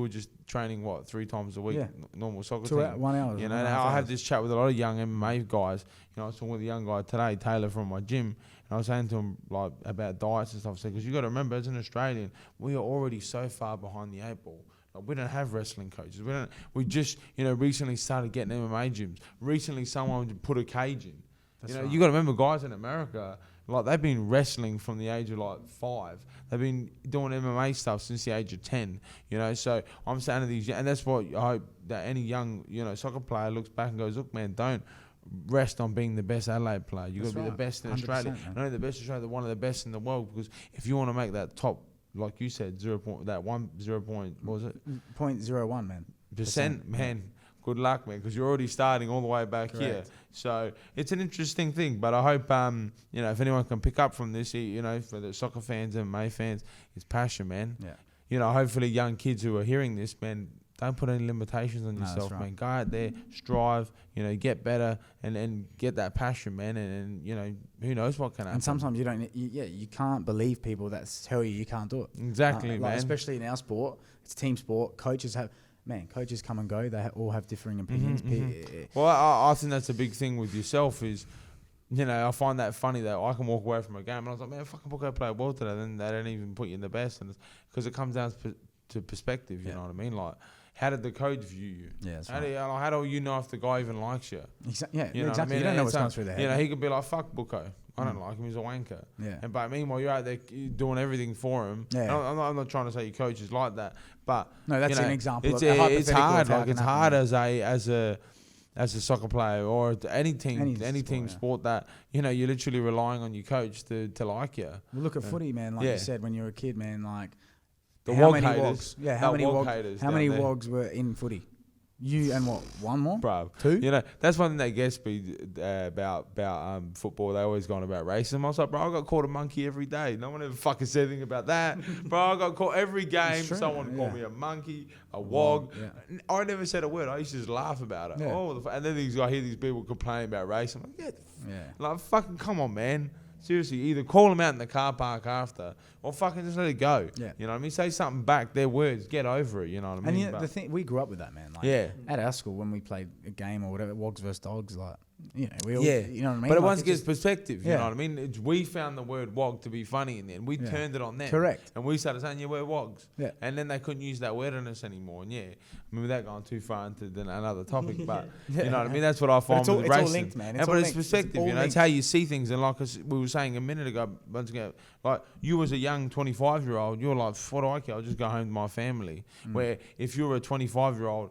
S3: just training 3 times a week, normal soccer team.
S2: 1 hour.
S3: I have this chat with a lot of young MMA guys. I was talking with a young guy today, Taylor, from my gym, and I was saying to him about diets and stuff. Because you got to remember, as an Australian, we are already so far behind the 8 ball. We don't have wrestling coaches. We just recently started getting MMA gyms. Recently, someone put a cage in. Right. You got to remember, guys in America, they've been wrestling from the age of 5. They've been doing MMA stuff since the age of 10. So I'm saying to these, and that's what I hope that any young soccer player looks back and goes, look, man, don't rest on being the best Adelaide player. You got to be the best in Australia. Not only the best in Australia, one of the best in the world. Because if you want to make that top, like you said,
S2: 0.01, man.
S3: Percent, man. Good luck, man, because you're already starting all the way back here. So it's an interesting thing, but I hope if anyone can pick up from this, for the soccer fans and MMA fans, it's passion, man. Yeah. Hopefully young kids who are hearing this, man, don't put any limitations on yourself, man. Go out there, strive, get better, and get that passion, man. And who knows what can happen.
S2: And sometimes you can't believe people that tell you can't do it.
S3: Exactly, man.
S2: Especially in our sport, it's team sport. Coaches come and go. They all have differing opinions.
S3: Well, I think that's a big thing with yourself is, I find that funny that I can walk away from a game and I was like, man, fucking Bucco played well today. Then they don't even put you in the best, and because it comes down to perspective. You know what I mean? Like, how did the coach view you?
S2: Yeah, that's
S3: how do you know if the guy even likes you?
S2: Exactly.
S3: You know
S2: exactly.
S3: I mean?
S2: You don't know what's going through their head.
S3: He could be like, fuck Bucco. I don't like him. He's a wanker. Yeah. But meanwhile, you're out there doing everything for him. Yeah. I'm not trying to say your coach is like that, but
S2: no, that's an example.
S3: It's hard. Like it's hard as a soccer player or any team sport that you literally relying on your coach to like you.
S2: Well, look at footy, man. Like you said, when you were a kid, man, like
S3: the how many haters.
S2: How many wogs were in footy? You and what? One more?
S3: Bro.
S2: 2?
S3: That's one thing that gets me about football. They always gone about racism. I was like, bro, I got called a monkey every day. No one ever fucking said anything about that. Bro, I got called every game. Someone called me a monkey, a wog. Yeah. I never said a word. I used to just laugh about it. Yeah. And then I hear these people complaining about racism. I'm like, like, fucking come on, man. seriously, either call them out in the car park after, or fucking just let it go.
S2: Yeah.
S3: You know what I mean? Say something back, their words, get over it. You know what I mean?
S2: And the thing, we grew up with that, man. Like, at our school, when we played a game or whatever, Wogs versus Dogs, like, you know, we all, you know what I mean?
S3: But it
S2: like,
S3: once gets perspective, you
S2: Yeah.
S3: know what I mean? We found the word wog to be funny, and then we turned it on them.
S2: Correct.
S3: And we started saying, we're wogs.
S2: Yeah.
S3: And then they couldn't use that word on us anymore. And I mean, without going too far into another topic, but you know what I mean? That's what I find with
S2: it's
S3: racing.
S2: all linked, man.
S3: But it's perspective, you know, it's how you see things. And like we were saying a minute ago, once ago, like you as a young 25-year-old, you're like, what do I care? I'll just go home to my family. Where if you're a 25-year-old,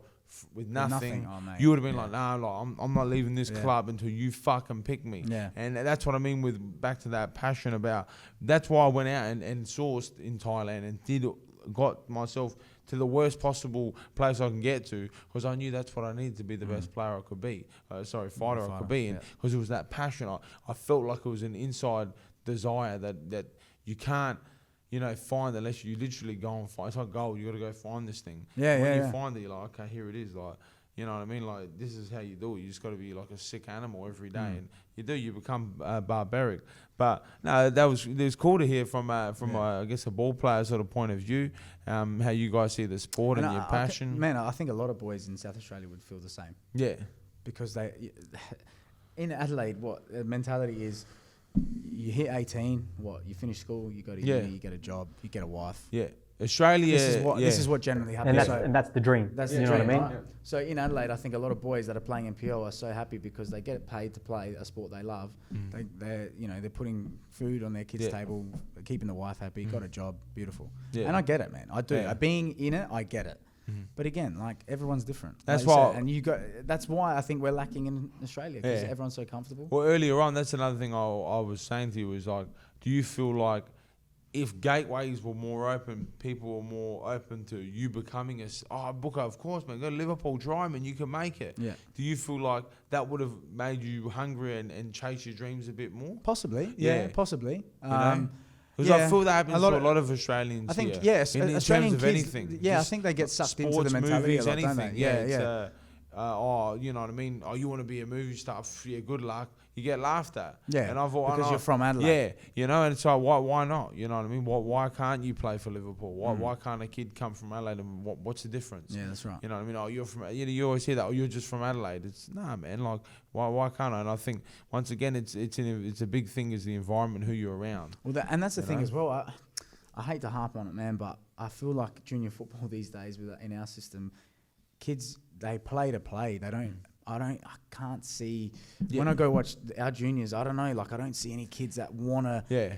S3: with nothing, you would have been like, nah, like, I'm not leaving this club until you fucking pick me.
S2: Yeah.
S3: And that's what I mean with back to that passion about. That's why I went out and sourced in Thailand and got myself to the worst possible place I can get to, because I knew that's what I needed to be the best player I could be. Fighter I could be. Because it was that passion. I felt like it was an inside desire that you can't, you know, find unless you literally go and find. It's like gold. You got to go find this thing. When you find it, you're like, okay, here it is. Like, you know what I mean? Like, this is how you do it. You just got to be like a sick animal every day, and you become barbaric. But no, it was cool to hear from I guess a ball player sort of point of view, how you guys see the sport and your passion.
S2: I think a lot of boys in South Australia would feel the same. Yeah, because they in Adelaide, what the mentality is. You hit 18, you finish school, you go to uni, you get a job, you get a wife. Yeah.
S3: Australia,
S2: this is what generally happens.
S1: And that's the dream.
S2: That's
S1: you
S2: the
S1: know
S2: dream,
S1: what I mean?
S2: right? So in Adelaide, I think a lot of boys that are playing NPL are so happy because they get paid to play a sport they love. They're putting food on their kids' table, keeping the wife happy, got a job, beautiful. Yeah. And I get it, man. I do. Yeah. Being in it, I get it. But again, like, everyone's different. That's why, that's why I think we're lacking in Australia, because everyone's so comfortable.
S3: Well, earlier on, that's another thing I was saying to you was like, do you feel like if gateways were more open, people were more open to you becoming Bucco, of course, man, go to Liverpool, try, man, you can make it. Yeah. Do you feel like that would have made you hungry and chase your dreams a bit more?
S2: Possibly, yeah, possibly.
S3: You know? Because I feel that happens to a lot of Australians.
S2: I think,
S3: here.
S2: yes,
S3: in
S2: Australian
S3: terms of
S2: kids,
S3: anything.
S2: Yeah, I think they get sucked into the mentality
S3: movies,
S2: a lot,
S3: anything.
S2: don't they? Yeah.
S3: You know what I mean? You want to be a movie star? Yeah, good luck. You get laughed at.
S2: Yeah,
S3: and I thought,
S2: because you're from Adelaide.
S3: Yeah, you know, and it's like, why not? You know what I mean? Why can't you play for Liverpool? Why can't a kid come from Adelaide? And what's the difference?
S2: Yeah, that's right.
S3: You know what I mean? You're from. You always hear that. You're just from Adelaide. It's man. Like, why can't I? And I think once again, it's a big thing is the environment, who you're around.
S2: Well, and that's the thing as well. I hate to harp on it, man, but I feel like junior football these days, in our system, kids, they play to play. They don't. I can't see when I go watch our juniors. I don't know. Like, I don't see any kids that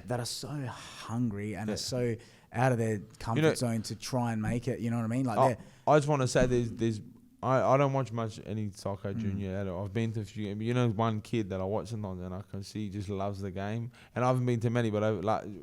S2: that are so hungry and are so out of their comfort zone to try and make it. You know what I mean? Like,
S3: I just want to say there's. I don't watch much any soccer junior at all. I've been to a few. You know, one kid that I watch sometimes and I can see he just loves the game. And I haven't been to many, but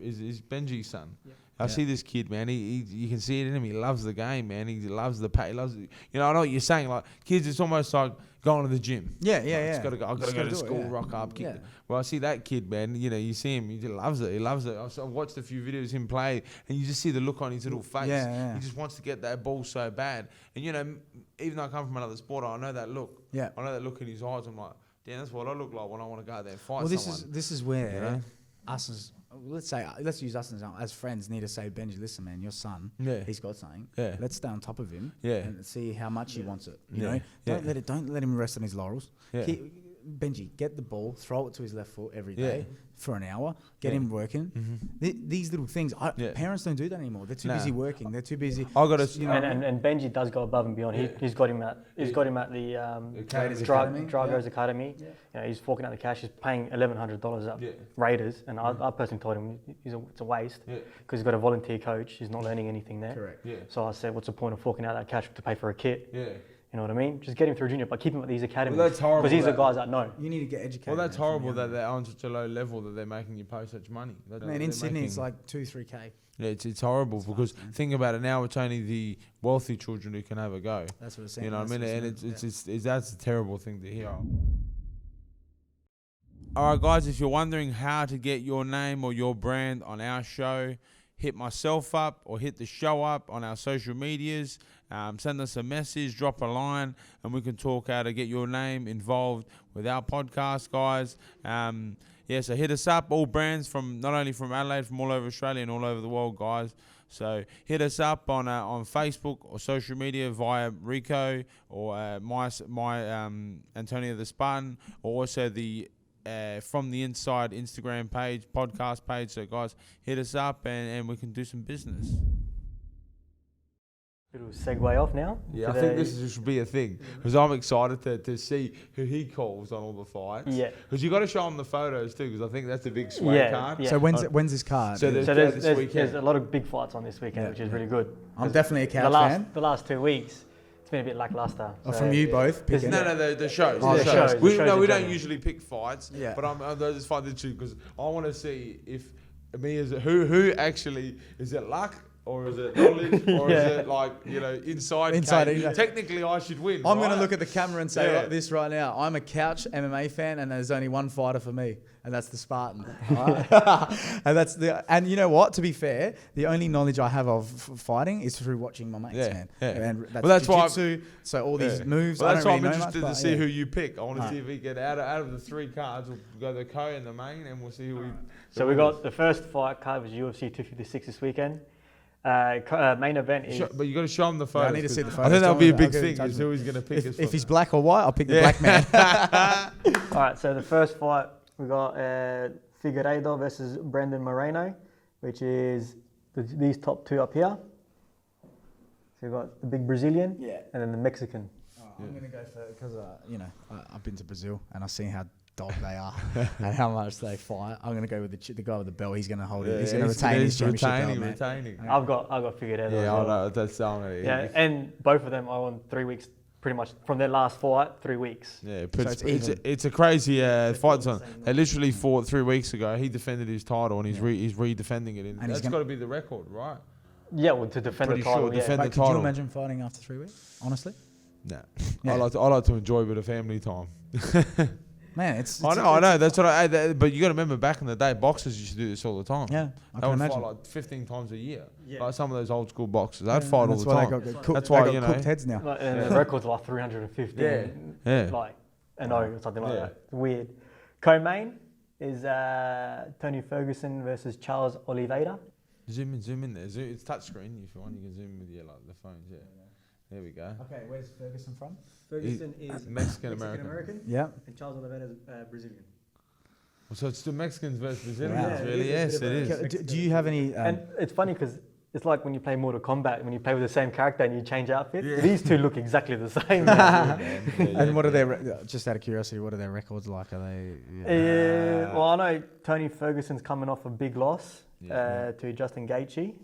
S3: is Benji's son. Yeah. I see this kid, man. You can see it in him. He loves the game, man. He loves the pay. He loves it. You know, I know what you're saying. Like, kids, it's almost like going to the gym.
S2: Yeah.
S3: I've got to go to school, rock up, kick it. Well, I see that kid, man. You know, you see him. He just loves it. He loves it. I've watched a few videos of him play, and you just see the look on his little face. Yeah. He just wants to get that ball so bad. And, you know, even though I come from another sport, I know that look. Yeah. I know that look in his eyes. I'm like, damn, that's what I look like when I want to go out there and fight someone.
S2: This is where us as... Let's use us as friends need to say, Benji, listen, man, your son, he's got something. Yeah. Let's stay on top of him and see how much he wants it. You know, don't let him rest on his laurels. Yeah. Benji, get the ball, throw it to his left foot every day for an hour, get him working. Mm-hmm. These little things, parents don't do that anymore. They're too busy working. They're too busy.
S1: And Benji does go above and beyond. He's got him at the Dragos Academy. Yeah. You know, he's forking out the cash. He's paying $1,100 at Raiders, and I personally told him it's a waste because he's got a volunteer coach. He's not learning anything there. Correct. Yeah. So I said, what's the point of forking out that cash to pay for a kit? Yeah. You know what I mean? Just get him through junior, but keep him at these academies.
S3: Well, that's horrible.
S1: Because these are guys that know.
S2: You need to get educated.
S3: Well, that's horrible that they're on such a low level that they're making you pay such money.
S2: Man, in Sydney, it's like 2-3K.
S3: Yeah, it's horrible because think about it now. It's only the wealthy children who can have a go.
S2: That's what it's saying.
S3: You know what I mean? And that's a terrible thing to hear. All right, guys, if you're wondering how to get your name or your brand on our show, hit myself up or hit the show up on our social medias. Send us a message, drop a line, and we can talk how to get your name involved with our podcast, guys. So hit us up, all brands from not only from Adelaide, from all over Australia and all over the world, guys. So hit us up on Facebook or social media via Rico or my Antonio the Spartan, or also the From the Inside Instagram page, podcast page. So guys, hit us up and we can do some business.
S1: Little segue off now.
S3: Yeah, I think this should be a thing because I'm excited to see who he calls on all the fights.
S1: Yeah,
S3: because you got to show him the photos too, because I think that's a big sway card.
S2: Yeah. So when's his card?
S1: So there's a lot of big fights on this weekend, which is really good.
S2: I'm definitely a couch fan.
S1: The last 2 weeks, it's been a bit lackluster.
S2: From you both?
S3: The shows.
S1: Oh, the shows.
S3: We don't usually pick fights,
S2: but
S3: I'm just fighting because I want to see if who actually is it luck. Or is it knowledge? Or is it like, inside? Technically, I should win.
S2: I'm going to look at the camera and say like this right now. I'm a couch MMA fan, and there's only one fighter for me, and that's the Spartan. Right? And you know what? To be fair, the only knowledge I have of fighting is through watching my mates, man.
S3: Yeah.
S2: And that's jiu-jitsu, so all these moves.
S3: Well, that's
S2: why
S3: I'm interested to see who you pick. I want to see if we get out of the 3 cards. We'll go the co and the main, and we'll see who we.
S1: So we got the first fight card was UFC 256 this weekend. Main event is.
S3: But you got to show him the photos.
S2: I need to see the photos.
S3: I think that'll be a big thing. Is who he's going to pick.
S2: If he's black or white, I'll pick the black man.
S1: All right. So the first fight we got Figueiredo versus Brandon Moreno, which is these top 2 up here. So we got the big Brazilian, and then the Mexican.
S2: I'm going to go for because I've been to Brazil and I've seen how dog they are and how much they fight. I'm going to go with the guy with the belt. He's going to hold it. He's going to retain his championship belt,
S1: retaining. I've got Figueiredo.
S3: Yeah, I know. That's
S1: and both of them are on 3 weeks, pretty much from their last fight, 3 weeks.
S3: Yeah, it's a crazy fight zone. They literally fought 3 weeks ago. He defended his title and he's redefending it. And that's got to be the record, right?
S1: Yeah, well, to defend the title.
S2: Could you imagine fighting after 3 weeks? Honestly,
S3: no. Yeah. I like to enjoy a bit of family time.
S2: Man, it's
S3: I know. That's what but you got to remember, back in the day, boxers used to do this all the time.
S2: Yeah,
S3: they would fight like 15 times a year. Yeah. Like some of those old school boxers, they'd fight all the time.
S2: That's why they got cooked heads now.
S1: And the record's like 315. Like or something like that. Weird. Co-main is Tony Ferguson versus Charles Oliveira.
S3: Zoom in there. It's touchscreen. If you want, you can zoom with the phones. Yeah. There we go.
S2: Okay, where's Ferguson from?
S1: Ferguson is
S3: Mexican American.
S1: Yeah. And Charles Oliveira is Brazilian.
S3: So it's still Mexicans versus Brazilians, really? Yes, it is.
S2: Do you have any...
S1: and it's funny because it's like when you play Mortal Kombat, when you play with the same character and you change outfits. Yeah. These two look exactly the same.
S2: And what are their... Just out of curiosity, what are their records like? Are they...
S1: Well, I know Tony Ferguson's coming off a big loss to Justin Gaethje.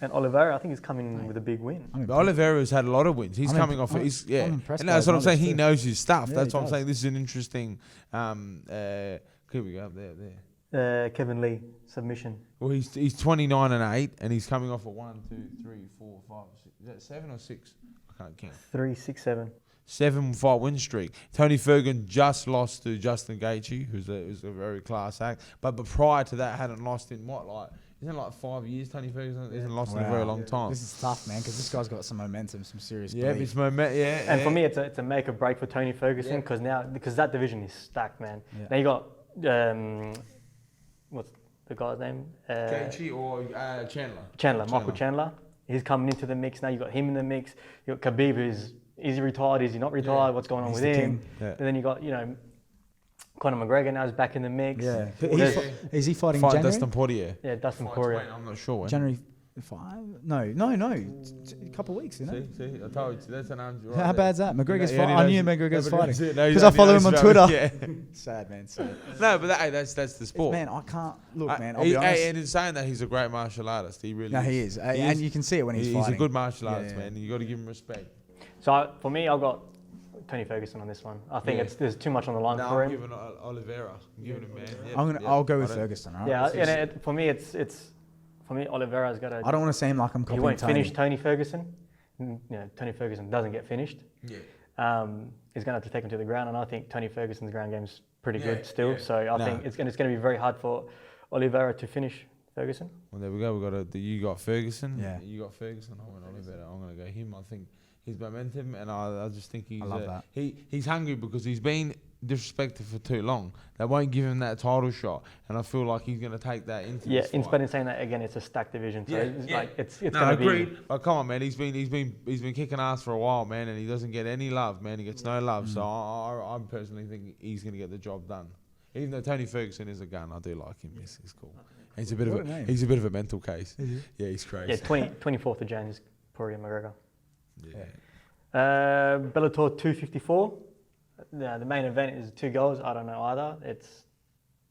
S1: And Oliveira, I think, is coming with a big win.
S3: Oliveira's had a lot of wins. He's coming off. I'm impressed. And that's what I'm saying. He knows his stuff. Yeah, that's what I'm saying. This is an interesting. Here we go up there.
S1: Kevin Lee submission.
S3: Well, he's 29-8, and he's coming off a 1, 2, 3, 4, 5, 6. Is that 7 or 6? I can't count.
S1: 3, 6, 7.
S3: 7-fight win streak. Tony Ferguson just lost to Justin Gaethje, who's a very class act. But prior to that, hadn't lost in what, like. Isn't it like 5 years? Tony Ferguson hasn't lost in a very long time.
S2: This is tough, man, because this guy's got some momentum, some serious.
S3: Yeah, it's momentum. Yeah,
S1: and for me, it's a make or break for Tony Ferguson because that division is stacked, man. Yeah. Now you got what's the guy's name?
S3: Gaethje or
S1: Chandler, Michael Chandler. He's coming into the mix now. You got him in the mix. You got Khabib, is he retired? Is he not retired? Yeah. What's going on with him? Yeah. And then you got Conor McGregor now is back in the mix.
S2: Yeah. Is he fighting January?
S3: Dustin Poirier.
S1: Yeah, Dustin Poirier.
S3: I'm not sure when.
S2: January 5? No. A couple of weeks, isn't it?
S3: See, I told you. That's an arms right.
S2: How bad's that? McGregor's fighting. I knew McGregor's fighting. Because I follow him on Twitter. Yeah. Sad, man. Sad.
S3: No, but that's the sport.
S2: Man, I can't... Look, man, I'll be honest.
S3: And in saying that, he's a great martial artist. He really is.
S2: No, he is. And you can see it when he's fighting.
S3: He's a good martial artist, man. You got to give him respect.
S1: So, for me, I've got Tony Ferguson on this one. I think there's too much on the line for him.
S3: I'm giving Oliveira. I'm giving him, man.
S2: I'll go with Ferguson. Right?
S1: Yeah, and for me, for me, Oliveira's got to.
S2: I don't want to seem like I'm copying
S1: Tony. He won't
S2: Tony.
S1: finish Tony Ferguson. Tony Ferguson doesn't get finished. Yeah. He's going to have to take him to the ground, and I think Tony Ferguson's ground game's pretty good still. So I think it's going to be very hard for Oliveira to finish Ferguson.
S3: Well, there we go. You got Ferguson.
S2: Yeah.
S3: You got Ferguson. I went Oliveira. I'm going to go him. I think his momentum, and I just think he's.
S2: I love that.
S3: He's hungry because he's been disrespected for too long. They won't give him that title shot, and I feel like he's going to take that into.
S1: Yeah,
S3: this fight.
S1: in saying that again, it's a stacked division. So it's
S3: no,
S1: going to be.
S3: Agreed. But come on, man. He's been kicking ass for a while, man, and he doesn't get any love, man. He gets no love. So I personally think he's going to get the job done. Even though Tony Ferguson is a gun, I do like him. He's cool. He's a bit of a mental case. Yeah, he's crazy.
S1: Yeah, 24th of January is Poirier McGregor.
S3: Yeah.
S1: Bellator 254. Yeah, the main event is 2 goals. I don't know either. It's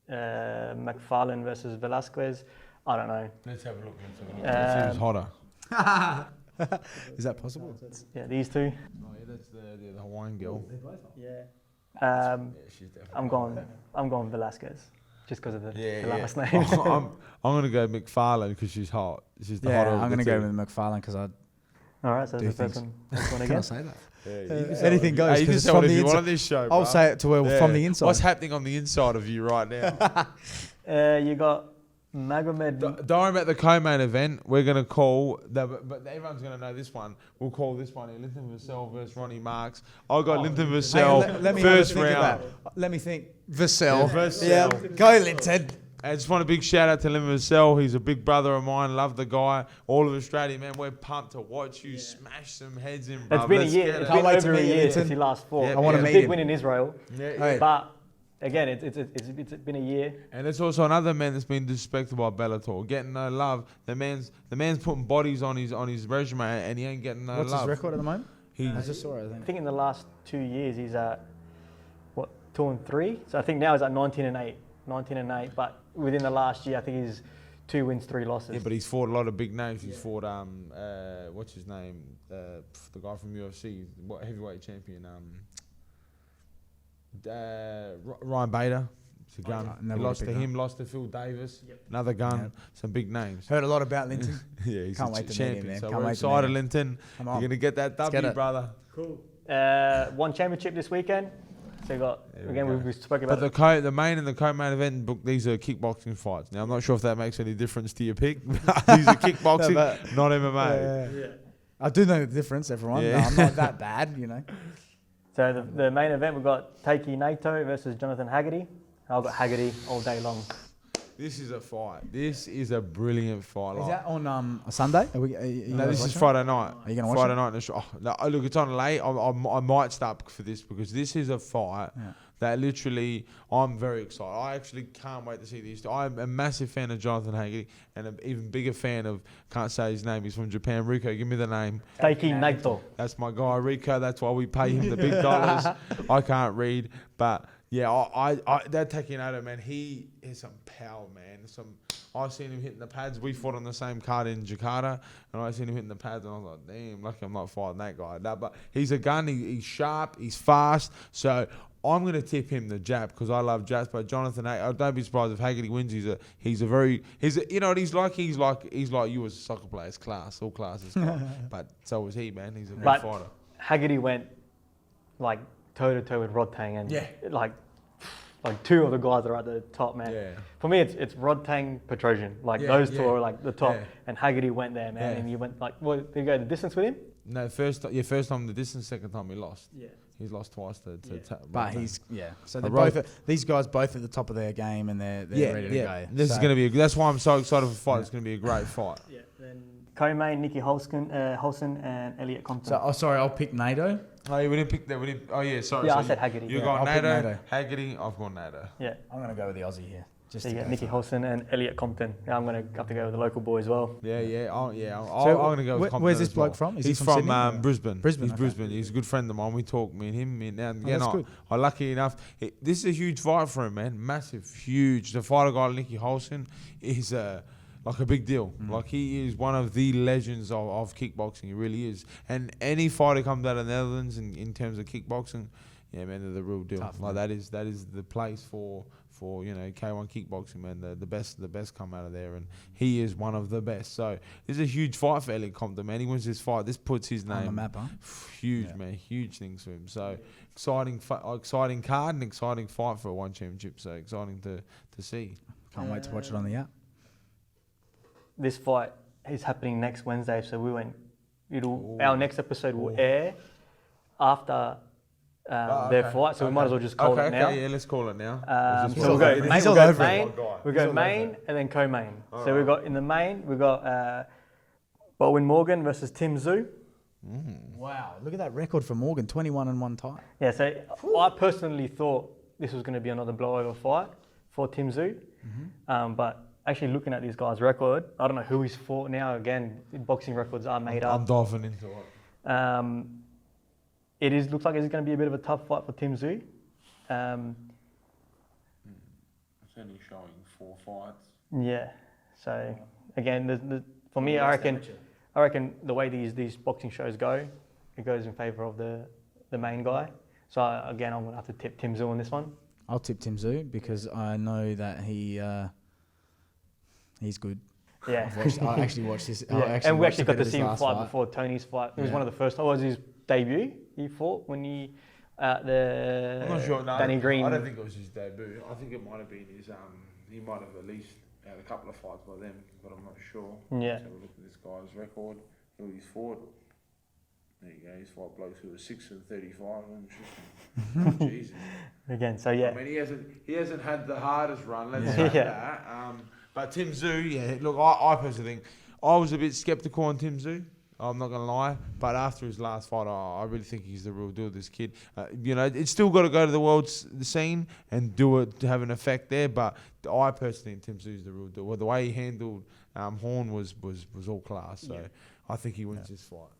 S1: McFarlane versus Velasquez. I don't know.
S3: Let's have a look. Let's see who's hotter.
S2: Is that possible?
S1: Yeah, these 2.
S3: Oh, yeah, that's the Hawaiian girl.
S1: Yeah.
S3: She's definitely.
S1: I'm going Velasquez, just because of the last name.
S3: I'm gonna go McFarlane because she's hot. She's the hotter.
S2: I'm gonna go with McFarlane because I.
S1: All right, so that's the first one
S2: Can I
S1: again.
S2: say that?
S3: Yeah,
S2: anything goes.
S3: You can say whatever you want on this show.
S2: I'll say it to her from the inside.
S3: What's happening on the inside of you right now?
S1: You got Magomed.
S3: Don't worry about the co-main event. We're going to call, but everyone's going to know this one. We'll call this one Linton Vassell versus Ronnie Marks. I got Linton Vassell first round.
S2: Let me think. Vassell.
S3: Yeah,
S2: go Linton.
S3: I just want a big shout out to Linton Vassell. He's a big brother of mine. Love the guy. All of Australia, man. We're pumped to watch you smash some heads in, bro.
S1: It's been a year. It's been over a year since he last fought.
S3: Yeah,
S1: I want to meet him. Big win in Israel.
S3: Yeah.
S1: But again, it's been a year.
S3: And it's also another man that's been disrespected by Bellator, getting no love. The man's putting bodies on his resume, and he ain't getting no love.
S2: What's his record at the moment?
S3: I
S2: just saw it.
S1: I think in the last 2 years he's at 2-3. So I think now he's at 19-8. 19-8. But within the last year, I think he's 2 wins, 3 losses.
S3: Yeah, but he's fought a lot of big names. He's fought what's his name? The guy from UFC, heavyweight champion. Ryan Bader. It's a gun. He lost to him, lost to Phil Davis. Another gun. Yep. Some big names.
S2: Heard a lot about Linton.
S3: Yeah, he's
S2: Can't
S3: a
S2: wait to
S3: champion.
S2: meet him, man.
S3: So
S2: Can't
S3: we're
S2: wait to
S3: excited,
S2: meet him.
S3: Linton. You're going to get that W, brother.
S1: Cool. One championship this weekend. So we got, we spoke about
S3: but the main and the co-main event book, these are kickboxing fights. Now, I'm not sure if that makes any difference to your pick. These are kickboxing, not MMA.
S2: Yeah. I do know the difference, everyone.
S3: Yeah.
S2: No, I'm not that bad, you know.
S1: So the main event, we've got Taiki Naito versus Jonathan Haggerty. I've got Haggerty all day long.
S3: This is a fight. This is a brilliant fight.
S2: Is that on a Sunday?
S3: No, this is Friday night.
S2: Are you going to watch
S3: Friday
S2: it?
S3: night. No, look, it's on late. I might start for this because this is a fight that literally I'm very excited. I actually can't wait to see this. I'm a massive fan of Jonathan Haggerty and an even bigger fan of, can't say his name, he's from Japan. Rico, give me the name.
S1: Taiki Naito.
S3: That's my guy, Rico. That's why we pay him the big dollars. I can't read, but yeah, that Taiki Naito, man, he has some power, man. I've seen him hitting the pads. We fought on the same card in Jakarta, and I seen him hitting the pads, and I was like, damn, lucky I'm not fighting that guy. No, but he's a gun. He's sharp. He's fast. So I'm going to tip him the jab because I love jabs. But Jonathan, don't be surprised if Haggerty wins. He's you know what he's like? He's like you as a soccer player. It's class, all classes. But so was he, man. He's a good fighter.
S1: Haggerty went like toe to toe with Rodtang, and like 2 of the guys are at the top, man. Yeah. For me, it's Rodtang, Petrosian. Those 2 are like the top. Yeah. And Haggerty went there, man. And you went did you go the distance with him?
S3: No, first time the distance, second time he lost. Yeah. He's lost twice to
S2: but he's So they're these guys both at the top of their game, and they're ready to go.
S3: This is going to be. That's why I'm so excited for the fight. It's going to be a great fight.
S1: Yeah. Then co-main Nicky Holson and Elliot Compton.
S2: Sorry, I'll pick Naito.
S3: Oh, yeah, we didn't pick that. Sorry.
S1: Yeah,
S3: so
S1: I said Haggerty.
S3: You're going Naito, Haggerty. I've gone Naito.
S1: Yeah.
S2: I'm going to go with the Aussie here.
S1: So you get Nicky Holson and Elliot Compton. Yeah, I'm going to have to go with the local boy as well.
S3: Yeah. I'm going to go with Compton.
S2: Where's this bloke from?
S3: He's from
S2: Brisbane.
S3: He's Brisbane. He's a good friend of mine. We talk, me and him, now and again. I lucky enough. This is a huge fight for him, man. Massive, huge. The fighter guy, Nicky Holson, is like a big deal. Like he is one of the legends of kickboxing. He really is. And any fighter comes out of the Netherlands in terms of kickboxing, yeah, man, they're the real deal. Tough, like that is the place for K1 kickboxing, man. The best come out of there, and he is one of the best. So this is a huge fight for Elliot Compton, man. He wins this fight. This puts his name
S2: on the map, huh?
S3: Huge, man. Huge things for him. So exciting card and exciting fight for a one championship. So exciting to see.
S2: Can't wait to watch it on the app.
S1: this fight is happening next Wednesday, so we went. Our next episode will air after their fight, so we might as well just call it now.
S3: Yeah, let's call it now.
S1: So we'll go main and then co-main. So we've got in the main, we've got Bowen Morgan versus Tim Tszyu.
S2: Wow, look at that record for Morgan, 21-1 tie.
S1: Yeah, so I personally thought this was going to be another blowover fight for Tim Tszyu, but actually looking at this guy's record, I don't know who he's fought now. Again, boxing records are made up.
S3: I'm diving into it.
S1: It looks like it's going to be a bit of a tough fight for Tim Tszyu.
S3: It's only showing 4 fights.
S1: Yeah, so again, for me, I reckon the way these boxing shows go, it goes in favour of the main guy. So again, I'm gonna have to tip Tim Tszyu on this one.
S2: I'll tip Tim Tszyu because I know that he's good.
S1: Yeah,
S2: I actually watched this.
S1: And we actually got to see him fight before Tony's fight. It was one of the first. It was his debut. He fought when he I'm
S3: not sure. No,
S1: Danny Green.
S3: I don't think it was his debut. I think it might have been his. He might have at least had a couple of fights by then, but I'm not sure.
S1: Yeah.
S3: Let's have a look at this guy's record. Who he's fought. There you go. He's fought blokes who were 6 and 35. And Jesus.
S1: Again, so yeah.
S3: I mean, he hasn't had the hardest run. Let's say that. But Tim Tszyu, look, I personally think I was a bit sceptical on Tim Tszyu. I'm not gonna lie, but after his last fight, I really think he's the real deal. This kid, it's still got to go to the world scene and do it to have an effect there. But I personally think Tim Tszyu the real deal. Well, the way he handled Horn was all class. So I think he wins this fight.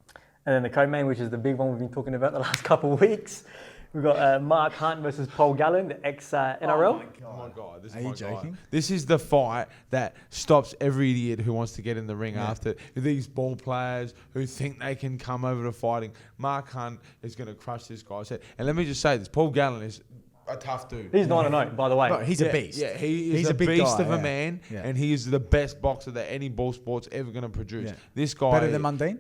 S1: And then the co-main, which is the big one we've been talking about the last couple of weeks. We've got Mark Hunt versus Paul Gallen, the ex-NRL.
S3: Oh my God, this
S2: Are
S3: is my
S2: you joking?
S3: guy. This is the fight that stops every idiot who wants to get in the ring after. These ball players who think they can come over to fighting. Mark Hunt is going to crush this guy's head. And let me just say this, Paul Gallen is a tough dude.
S1: He's 9-0, by the way.
S2: Bro, he's a beast.
S3: Yeah, he's a
S2: big
S3: beast
S2: guy,
S3: of a man, and he is the best boxer that any ball sport's ever going to produce. Yeah. This guy...
S2: Better than Mundine?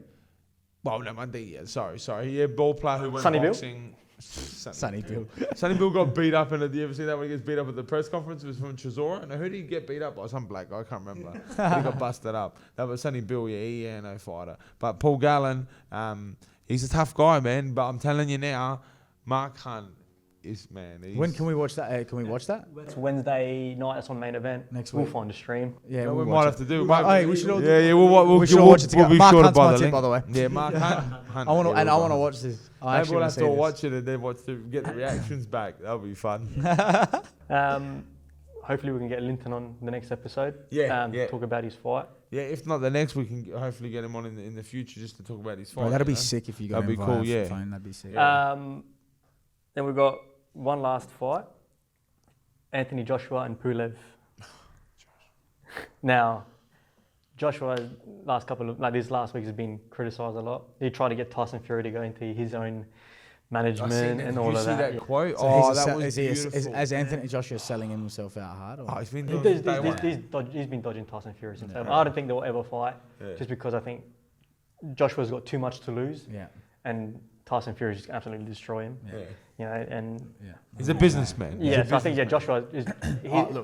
S3: Well, no, Mundine, sorry. Yeah, ball player who went
S1: Sonny
S3: boxing...
S2: Sonny Bill.
S3: Sonny Bill got beat up, and do you ever see that when he gets beat up at the press conference? It was from Chisora, and who did he get beat up by? Some black guy, I can't remember. He got busted up. That was Sonny Bill, no fighter. But Paul Gallen, he's a tough guy, man. But I'm telling you now, Mark Hunt is, man.
S2: When can we watch that? Can we watch that?
S1: It's Wednesday night. That's on main event.
S2: Next week.
S1: We'll find a stream.
S2: Yeah,
S3: we might have to do.
S2: We should all.
S3: We
S2: should watch it together.
S3: We'll be
S2: Mark
S3: sure
S2: Hunt's
S3: to buy
S2: my
S3: the
S2: tip,
S3: link.
S2: by the way.
S3: Yeah, Mark Hunt.
S2: I want to watch this.
S3: Maybe we'll have to watch it and then get the reactions back. That'll be fun.
S1: Hopefully we can get Linton on the next episode. Talk about his fight.
S3: Yeah, if not the next, we can hopefully get him on in the future just to talk about his fight.
S2: Bro, that'd be sick if you got him
S3: cool, yeah.
S2: phone. That'd be sick.
S1: Then we've got one last fight. Anthony Joshua and Pulev. Now, Joshua this last week has been criticised a lot. He tried to get Tyson Fury to go into his own management and all of that.
S3: Did you see that quote?
S2: So
S3: that was beautiful.
S2: Is Anthony Joshua selling himself out hard? Or?
S3: He's been
S1: he's been dodging Tyson Fury since. I don't think they'll ever fight, just because I think Joshua's got too much to lose.
S2: Yeah.
S1: And Tyson Fury just absolutely destroy him.
S3: He's a businessman.
S1: So I think Joshua is.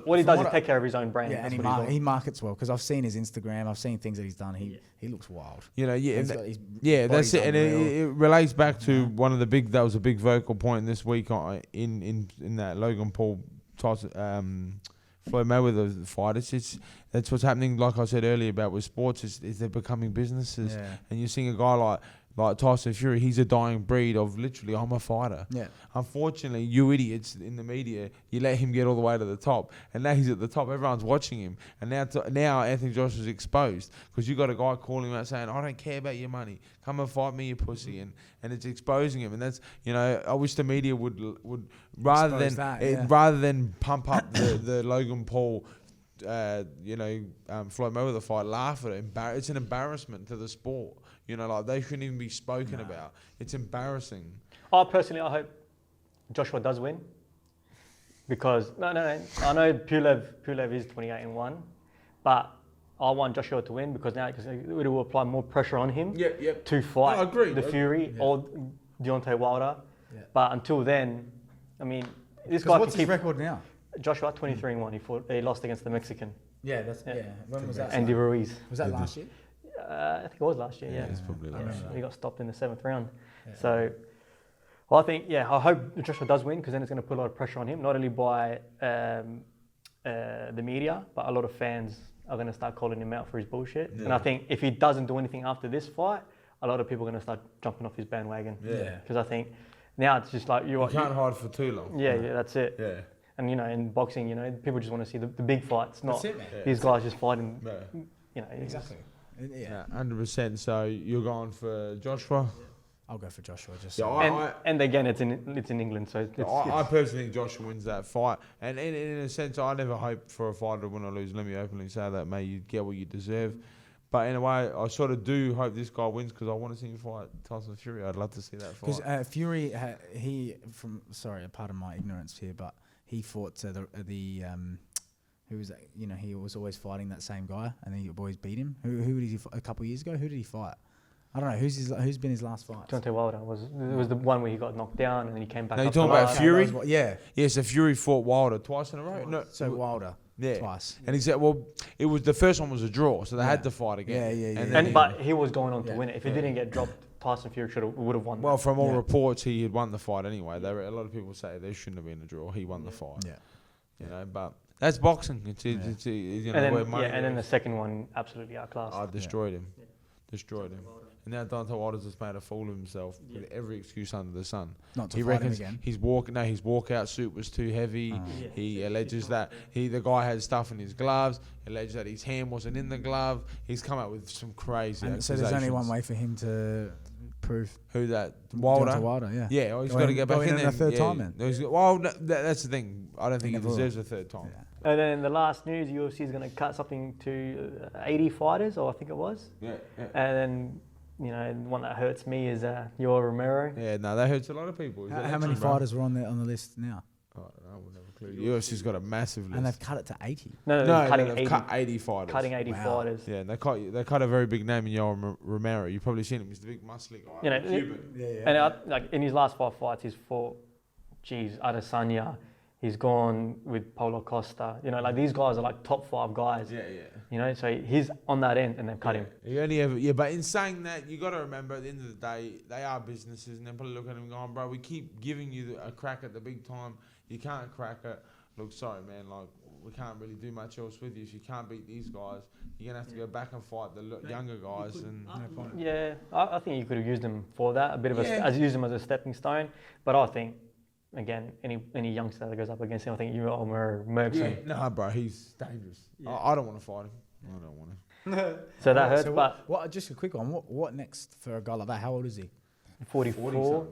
S1: What he does is take care of his own brand.
S2: Yeah, and he markets well because I've seen his Instagram. I've seen things that he's done. He looks wild.
S3: That's it, and it relates back to one of the big. That was a big vocal point this week in that Logan Paul Tyson. Floyd Mayweather fight. That's what's happening. Like I said earlier about with sports, is they're becoming businesses, and you're seeing a guy like Tyson Fury. He's a dying breed of literally, I'm a fighter. Yeah. Unfortunately, you idiots in the media, you let him get all the way to the top, and now he's at the top. Everyone's watching him, and now Anthony Joshua's exposed because you got a guy calling him out saying, "I don't care about your money. Come and fight me, you pussy," and it's exposing him. And that's I wish the media would rather than pump up the Logan Paul. Floyd Mayweather fight, laugh at it. It's an embarrassment to the sport. They shouldn't even be spoken about. It's embarrassing. I
S1: hope Joshua does win. Because, no. I know Pulev is 28-1, but I want Joshua to win because now it will apply more pressure on him to fight Fury or Deontay Wilder. Yeah. But until then, I mean, this guy
S2: what's his record now?
S1: Joshua 23-1. He lost against the Mexican.
S2: Yeah, When was that?
S1: Andy Ruiz.
S2: Was that last year?
S1: I think it was last year. Yeah,
S3: it's probably last year.
S1: He got stopped in the 7th round. Yeah. So, I think I hope Joshua does win, because then it's going to put a lot of pressure on him, not only by the media, but a lot of fans are going to start calling him out for his bullshit. Yeah. And I think if he doesn't do anything after this fight, a lot of people are going to start jumping off his bandwagon. Yeah. Because I think now it's just like
S3: you can't hide for too long.
S1: Yeah, that's it.
S3: Yeah.
S1: And in boxing, people just want to see the big fights, not these guys just fighting.
S3: Yeah. Exactly. Yeah, 100%. So you're going for Joshua?
S2: I'll go for Joshua.
S1: And again, it's in England, so
S3: I personally think Joshua wins that fight. And in a sense, I never hope for a fighter to win or lose. Let me openly say that. May you get what you deserve. But in a way, I sort of do hope this guy wins, because I want to see him fight Tyson Fury. I'd love to see that fight.
S2: Because Fury, pardon my ignorance here, but he fought who was that? He was always fighting that same guy, and then he always beat him. Who did he fight a couple of years ago? Who did he fight? I don't know. Who's been his last fight?
S1: Deontay Wilder was the one where he got knocked down and then he came back.
S3: No, you're talking about Fury?
S2: Yeah.
S3: So Fury fought Wilder twice in a row.
S2: No, so Wilder twice.
S3: And he said, it was the first one was a draw, so they had to fight again.
S1: But he was going on to win it. If he didn't get dropped, Tyson Fury would have won.
S3: Well, from all reports, he had won the fight anyway. A lot of people say there shouldn't have been a draw. He won the fight. Yeah. But that's boxing. And
S1: then the second one, absolutely outclassed.
S3: I destroyed him. Destroyed him. And now Deontay Wilder's just made a fool of himself with every excuse under the sun.
S2: Not to fight him again.
S3: His walkout suit was too heavy. He alleges that the guy had stuff in his gloves. He alleges that his hand wasn't in the glove. He's come out with some crazy accusations.
S2: So there's only one way for him to prove.
S3: Who that? Wilder?
S2: Deontay Wilder, yeah.
S3: Yeah, he's got to get back in there.
S2: A third time then.
S3: That's the thing. I don't think he deserves a third time.
S1: Yeah. And then the last news, UFC is going to cut something to 80 fighters, or I think it was.
S3: Yeah.
S1: And then, the one that hurts me is your Romero.
S3: Yeah, no, that hurts a lot of people.
S2: How many fighters were on the list now?
S3: I would never clue. UFC's got a massive list.
S2: And they've cut it to 80?
S1: No,
S3: they've cut 80 fighters.
S1: Cutting 80 fighters.
S3: Yeah, and they cut a very big name in Yoel Romero. You've probably seen him. He's the big muscly guy.
S1: Cuban. And in his last 5 fights, he's fought, Adesanya. He's gone with Paulo Costa. These guys are top 5 guys.
S3: Yeah.
S1: So he's on that end, and they've cut him.
S3: You only ever, but in saying that, you got to remember at the end of the day, they are businesses, and they're probably looking at him going, bro, we keep giving you a crack at the big time. You can't crack it. Look, sorry, man, we can't really do much else with you. If you can't beat these guys, you're going to have to go back and fight the younger guys.
S1: I think you could have used them for that, a bit of use them as a stepping stone. But I think, again, any youngster that goes up against him, I think murks him.
S3: No, bro, he's dangerous. Yeah. I don't want to fight him. I don't want to.
S1: So that hurts, but...
S2: just a quick one. What next for a guy like that? How old is he?
S1: 44.
S2: So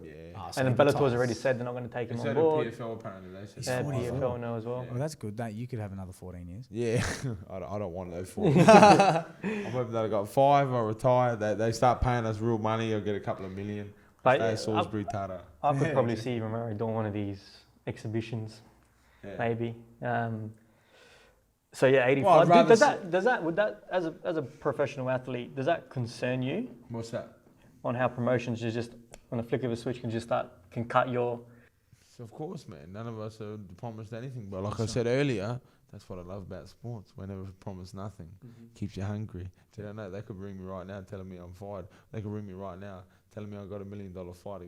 S1: and then Bellator's already said they're not going to take him on board.
S3: PFL apparently. They said
S1: PFL now as well.
S2: Well, that's good. That you could have another 14 years.
S3: Yeah, I don't want those 14. I'm hoping that I got 5 or retire. They start paying us real money. I'll get a couple of million. But Salisbury Tata.
S1: I could probably see Romero doing one of these exhibitions, maybe. 85.
S3: Well,
S1: would that as a professional athlete, does that concern you?
S3: What's that?
S1: On how promotions just on the flick of a switch can cut your.
S3: So of course, man. None of us are promised anything, but like I said earlier, that's what I love about sports. We're never promised nothing. Keeps you hungry. They don't know. They could ring me right now telling me I'm fired. They could ring me right now telling me I got $1 million fight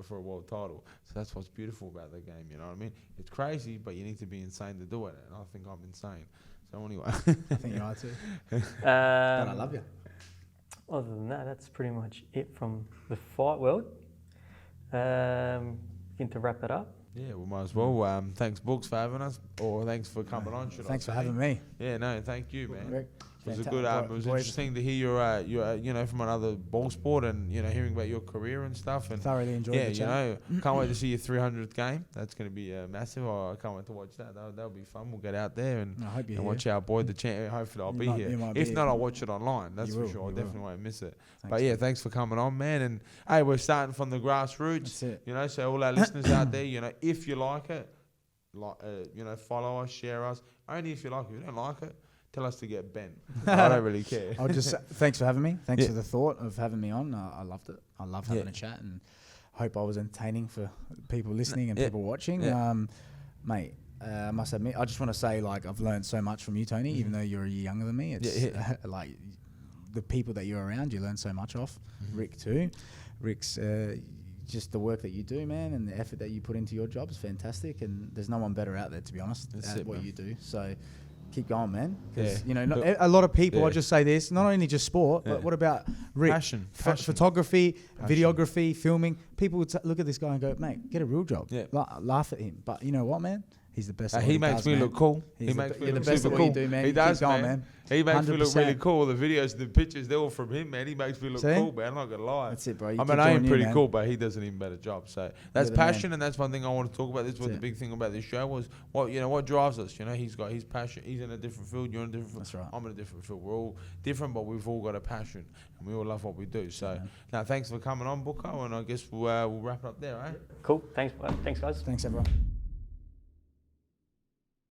S3: for a world title. So that's what's beautiful about the game. You know what I mean? It's crazy, but you need to be insane to do it. And I think I'm insane. So anyway,
S2: I think you are too. But I love you.
S1: Other than that, that's pretty much it from the fight world. Need to wrap it up.
S3: Yeah, we might as well. Thanks, Books, for having us, or thanks for coming on.
S2: Thanks for having me.
S3: Yeah, no, thank you, man.
S2: Rick,
S3: it was a good. It was interesting to hear your from another ball sport, and hearing about your career and stuff. And
S2: thoroughly enjoyed the chat.
S3: Can't wait to see your 300th game. That's going to be massive. I can't wait to watch that. That'll be fun. We'll get out there and watch our boy, the champ. Hopefully, I'll be here. If not, I'll watch it online. That's for sure. I definitely won't miss it. But yeah, thanks for coming on, man. And hey, we're starting from the grassroots.
S2: That's it.
S3: So all our listeners out there, if you like it, follow us, share us. Only if you like it. If you don't like it, tell us to get bent. I don't really care.
S2: I'll just thanks for having me. Thanks for the thought of having me on. I loved it. I love having a chat, and hope I was entertaining for people listening and people watching. Mate, I must admit, I just want to say, like, I've learned so much from you, Tony, even though you're a year younger than me. It's like the people that you're around, you learn so much off. Rick too. Rick's just the work that you do, man, and the effort that you put into your job is fantastic. And there's no one better out there, to be honest, at what you do. So keep going, man. Because you know, a lot of people. I just say this: not only just sport, but what about Rick?
S3: Passion.
S2: Photography, videography, filming. People would look at this guy and go, "Mate, get a real job." Laugh at him. But you know what, man? He's the best.
S3: He makes me look cool. He makes me look super cool.
S2: Man.
S3: He does,
S2: going,
S3: man. He makes me look really cool. The videos, the pictures, they're all from him, man. He makes me look cool, man. I'm not gonna lie.
S2: That's it, bro.
S3: I mean, I am pretty cool, but he does an even better job. So that's passion, and that's one thing I want to talk about. This is what the big thing about this show was. What drives us? You know, he's got his passion. He's in a different field. You're in a different field.
S2: That's right.
S3: I'm in a different field. We're all different, but we've all got a passion, and we all love what we do. So now, thanks for coming on, Bucco, and I guess we'll wrap it up there, right?
S1: Cool. Thanks, guys.
S2: Thanks, everyone.